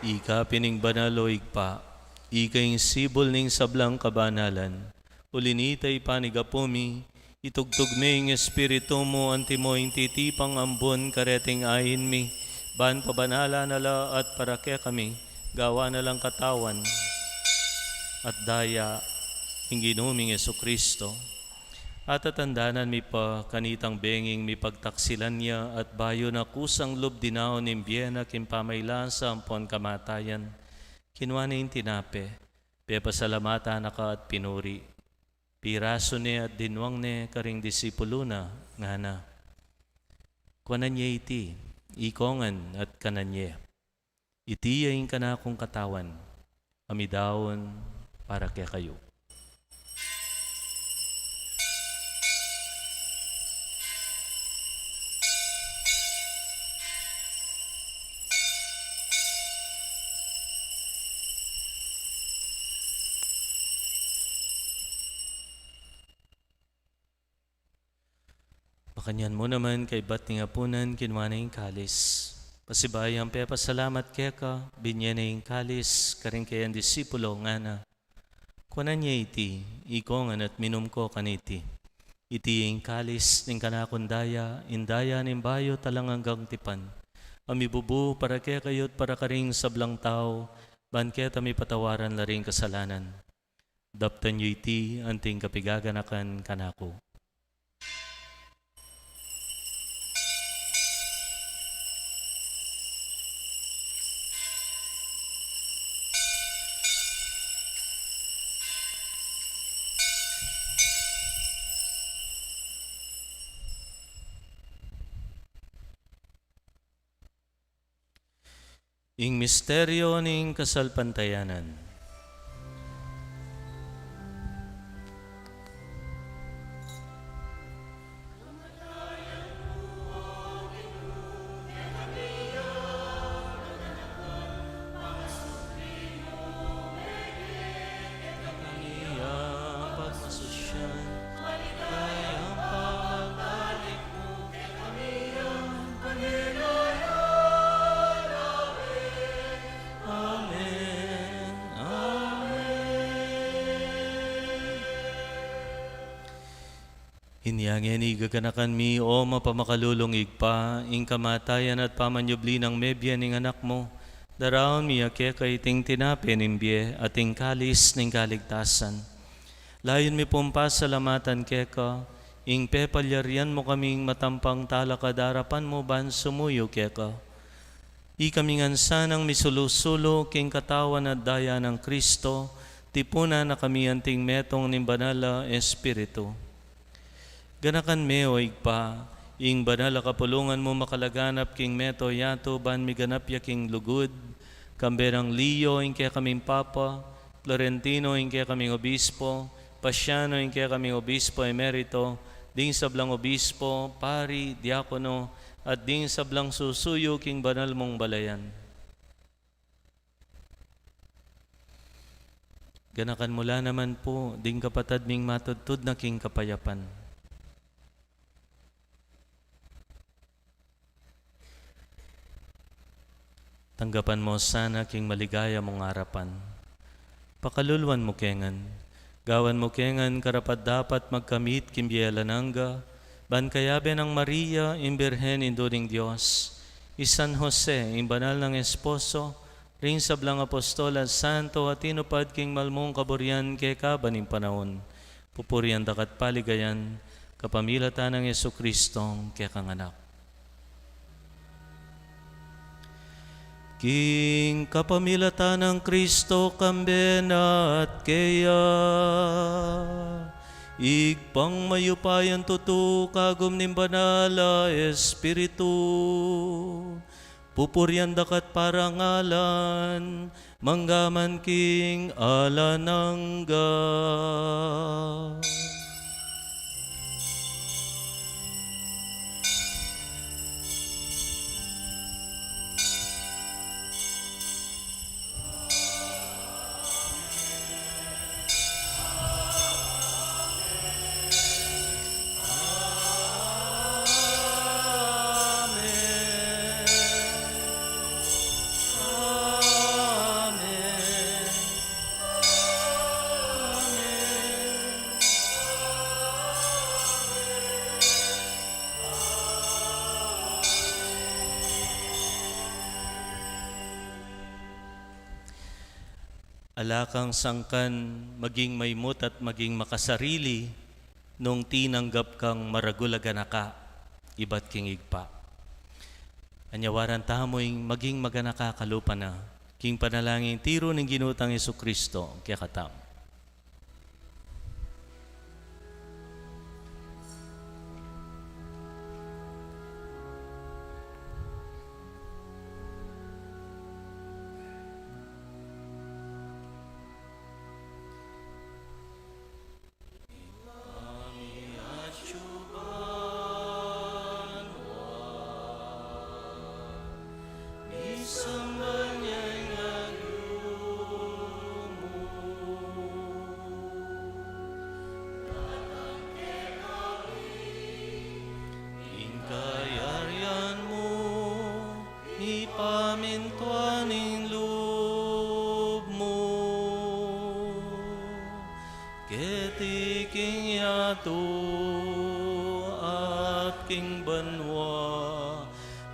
Ika pining banalo igpa, ikaing sibol ning sablang kabanalan, ulinitay panigapumi, itugtog me ing espiritu mo, antimo ing titipang ambon kareting ahin mi, ban pabanala nala at parake kami, gawa na lang katawan, at daya, ing ginuming Jesucristo. At atandanan mi pa kanitang benging mi pagtaksilan niya at bayo na kusang lub dinaon ng biyena kim pamaylan sa ampon kamatayan. Kinwa na yung tinape, pepasalamata na ka at pinuri. Piraso ni at dinwang ni karing disipulo na nga na. Kuanan niya iti, ikongan at kanan niya. Iti yung kanakong katawan, amidawon para kaya kayo. Pakanyan mo naman kay bat nga punan kinwa na yung kalis. Pasibayang pepa salamat keka, binyan na yung kalis, karing kayang disipulo nga na. Kuanan niya iti, ikongan at minum ko kaniti. Iti yung kalis ng kanakundaya, indaya ng bayo talang hanggang tipan. Amibubu para kaya kayo't para karing sablang tao, ban kaya mi patawaran la rin kasalanan. Daptan yu iti anting kapigaganakan kanako. Ing misteryo ning kasalpantayanan. Hinyangin igaganakan mi o mapamakalulong igpa, ing kamatayan at pamanyubli ng mebya ning anak mo, daraon mi ake kay ting tinapin imbye at ting kalis ning kaligtasan. Layon mi pumpa salamatan keka, ing pepalyarian mo kaming matampang talakadarapan mo ban sumuyo keka. Ikami ngansanang misulusulo king katawan at daya ng Kristo, tipuna na kami anting metong ning banala Espiritu. Ganakan me o igpa, ing banala kapulungan mo makalaganap king meto yato ban miganap ya king lugod, kamberang Leo ing kaya kaming Papa, Florentino ing kaya kaming Obispo, Pasiano ing kaya kaming Obispo Emerito, ding sablang Obispo, Pari, Diakono, at ding sablang susuyo king banal mong balayan. Ganakan mula naman po, ding kapatad ming matudtud na king kapayapan. Tanggapan mo sana king maligaya mong harapan. Pakalulwan mo kengan. Gawan mo kengan karapat dapat magkamit kimbielananga. Ban kayabe ng Maria, imbirhen induring Diyos. Isan Jose, imbanal ng esposo. Ring sablang apostola santo at tinupad king malmong kaburyan kay kabaning panahon. Pupurian dakat paligayan. Kapamilatan ng Yesu Kristong kay kanganak. King kapamilatan ng Kristo kambena at kaya igpang mayupayan tutu kagum nim banala Espiritu pupuryan dakat parangalan manggaman king alanangga. Alakang sangkan maging maymut at maging makasarili nung tinanggap kang maragulaganaka, iba't king igpa. Anyawaran tamoy maging maganaka kalupa na, king panalangin tiro ng ginutang Yesu Kristo, kaya katam. Ipamintuaning loob mo, ketiking yato at king banwa,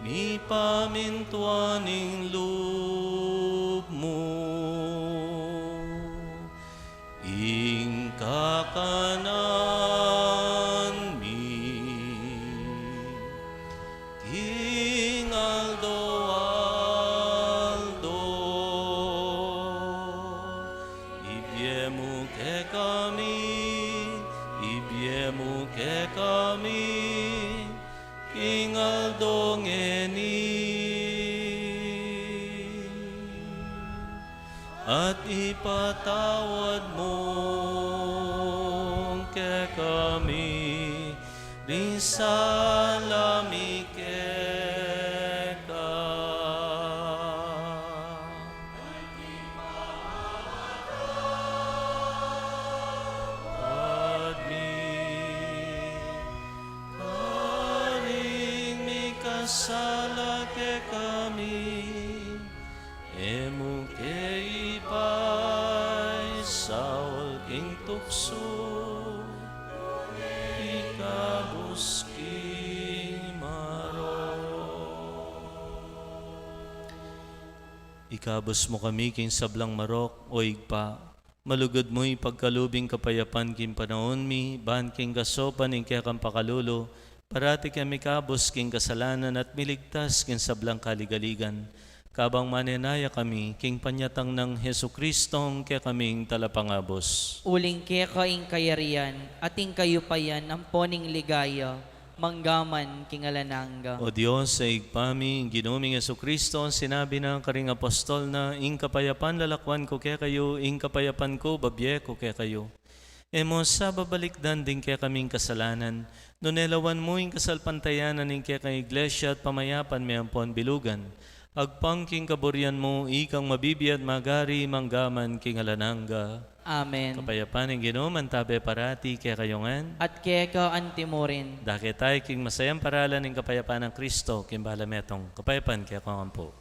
ipamintuaning loob mo, King Aldo Aldo, ibiemu ke kami, King Aldo ngeni, at ipatawad mo ke kami, risalami keka. Karing mi kasala ke kami, emu ke ipay saul king tukso, ikabus king maro. Ikabus mo kami king sablang marok o igpa, malugod mo'y pagkalubing kapayapan king panahon mi, ban king kasopan ing kaya kang pakalulo, parati kami kabos king kasalanan at miligtas king sablang kaligaligan. Kabang manenaya kami, king panyatang ng Heso Kristong kaya kaming talapangabos. Uling keka ing kayarian, ating kayupayan, amponing ligaya, manggaman king alananga. O Diyos, sa igpami, ginuming Heso Kristo, ang sinabi ng karing apostol na, ing kapayapan lalakwan ko kaya kayo, ing kapayapan ko babye ko kaya kayo. Emo sa babalikdan din kaya kaming kasalanan, nunelawan mo ing kasalpantayanan ing kaya kang iglesia at pamayapan may ampon bilugan. Agpang king kaburian mo, ikang mabibiyat magari manggaman king alananga. Amen. Kapayapan ng ginuman tabi parati kaya kayongan. At keka antimorin. Dahil tayo king masayang paralan ng kapayapaan ng Kristo, king balametong kapayapan kaya kayongan po.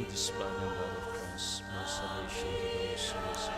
This body and blood of Christ, my salvation to those who listen.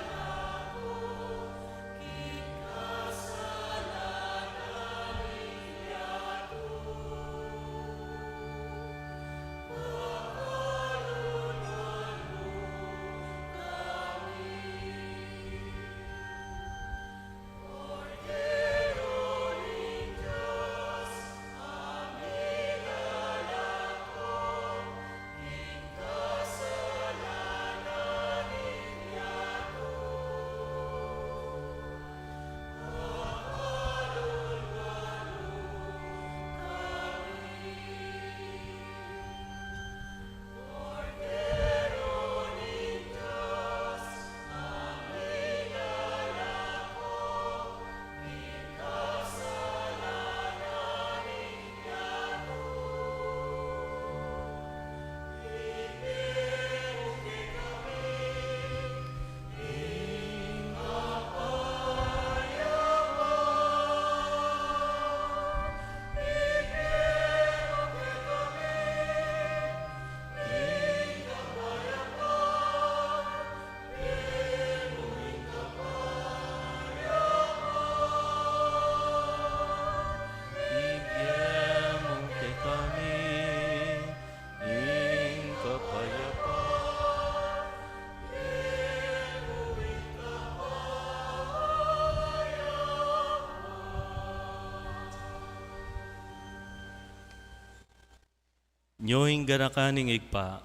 Nyoing garakaning igpa,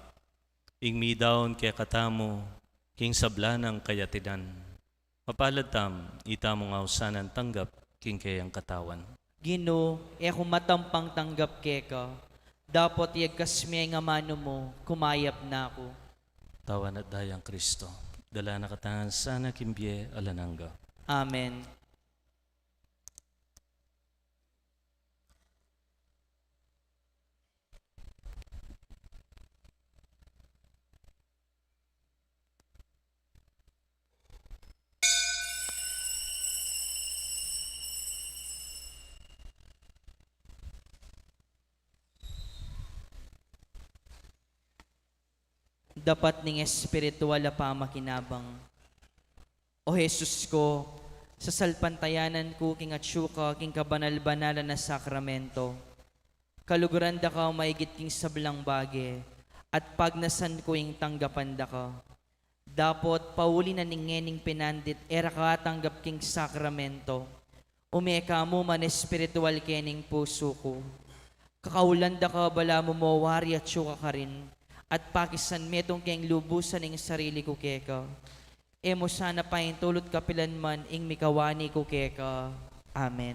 ing midaon kaya katamo, king sablanang kayatidan. Mapalad tam, itamong ausanan tanggap, king kayang katawan. Gino, matampang tanggap keka. Dapat yagkasmi nga mano mo, kumayap na ako. Tawan at dayang Kristo, dala na katangan sana kimbye alananga. Amen. Dapat ning espiritual pa makinabang. O Jesus ko, sa salpantayanan ko king atsyuka king kabanal-banalan na sakramento. Kaluguran da ka maigit king sablang bage, at pagnasan ko ing tanggapan da ka. Dapot pauli na ningening pinandit era ka tanggap king sakramento. Umeka mo man espiritual kening puso ko. Kakaulan da ka bala mo mawari at syuka ka rin, at pakisan metong keng lubusan ing sarili ko keka. Emo sana pa tulot kapilan man ing mikawani ko keka. Amen.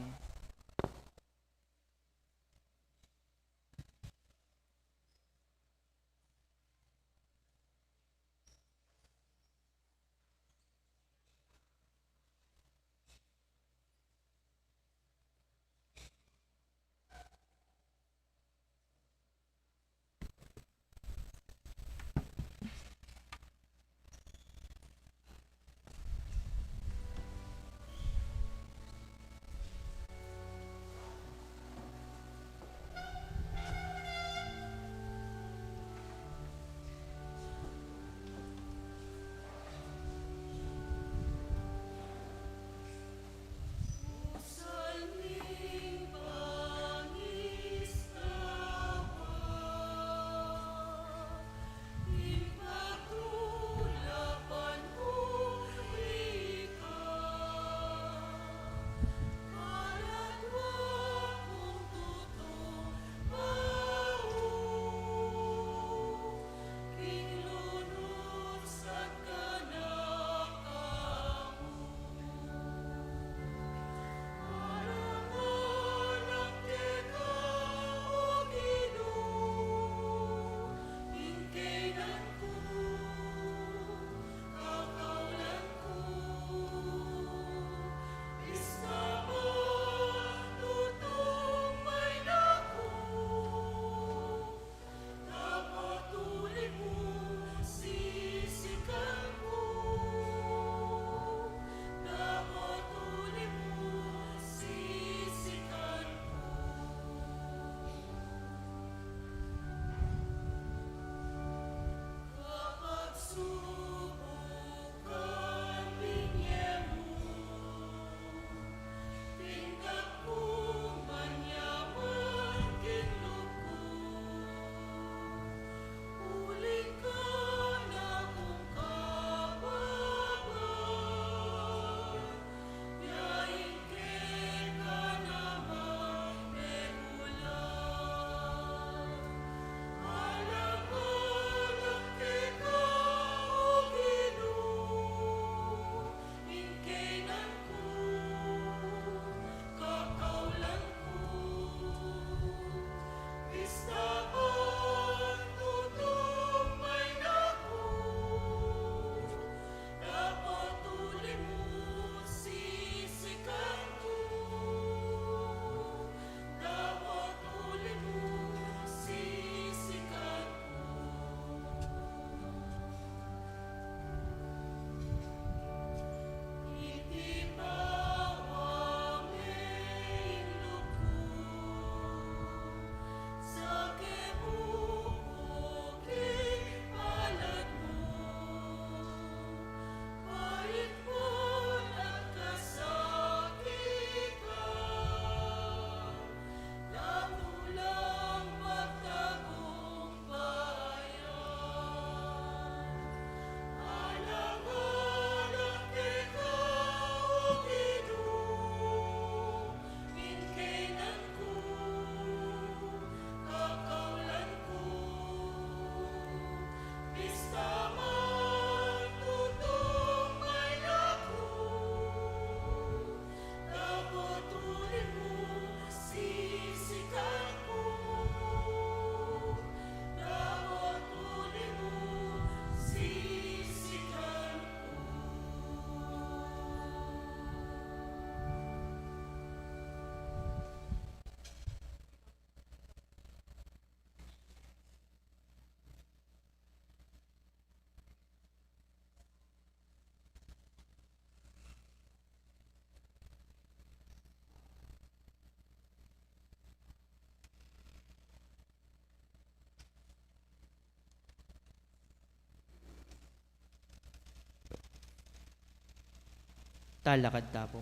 Talakad tapo.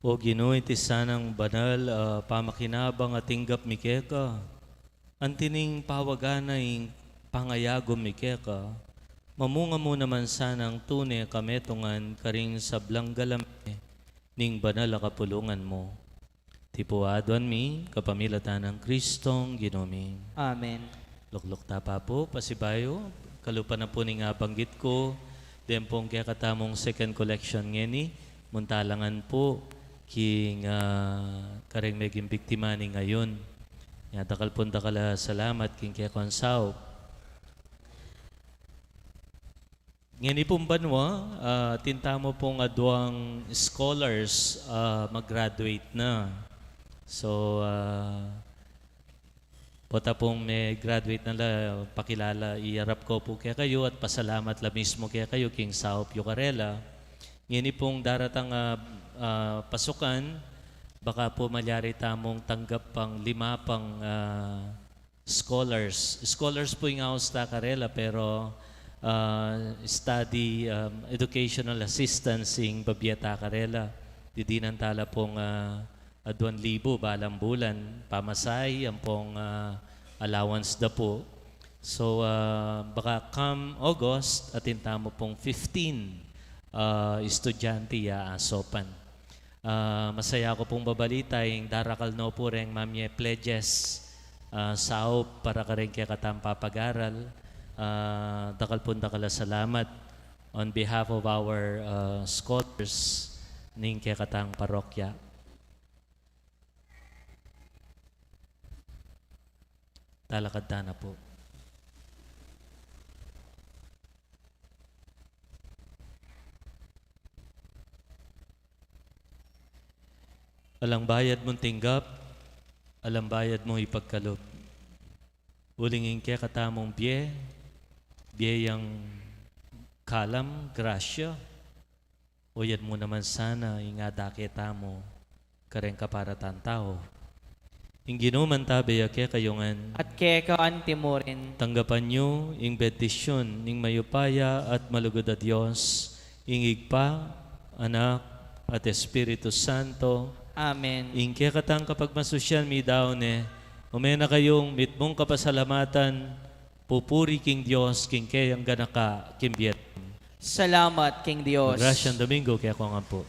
O Ginoo, iti sanang banal, pamakinabang at tinggap mikeka. Antining pawaganay pangayagom mikeka. Mamunga mo naman sanang tune kametungan karing sablang galame ning banal a kapulungan mo. Tipuadwan mi, kapamilatan ng Kristong Ginoo. Amen. Lukluk tapa po, pasibayo. Kalupa na po ni nga banggit ko. Dempong kaya katamong second collection ngeni. Muntalangan po. King karing meging biktima ni ngayon. Dakal punta kala salamat king kaya konsaw. Ngani pong banwa, tintamo pong adwang scholars mag-graduate na. So, pota pong may graduate na la, pakilala, iarap ko po kaya kayo at pasalamat la mismo kaya kayo, King Sao Piucarela. Ngani pong daratang pasukan, baka po malyari tamong tanggap pang 5 pang scholars. Scholars po yung Austa Carela pero study educational assistance in Babieta Carela. Didinan tala pong 2,000 balang bulan. Pamasay, ang pong allowance da po. So baka come August, atin tamo pong 15 estudyante asopan. Masaya ko pong babalitay, darakal no po rin mamye pledges sao para ka rin kaya katang papag-aral. Dakal po dakala salamat on behalf of our scholars ning kaya katang parokya. Talakad na po. Alang bayad mong tinggap, alang bayad mong ipagkalob. Ulingin kaya katamong biyayang kalam, grasya. Uyad mo naman sana, ingadake tamo, kareng kaparatan tao. Ing ginuman tabi kaya kayongan, At kekaan timurin. tanggapan nyo, ing betisyon, ing mayupaya at malugod a Diyos, ing igpa, anak, at Espiritu Santo, Amen. Ingke katang kapag masusyan mi daw umena kayong mitmong kapasalamatan, pupuri king Diyos, king kayang ganaka, kimbiyet. Salamat, King Diyos. Gracias Domingo, kaya ko nga po.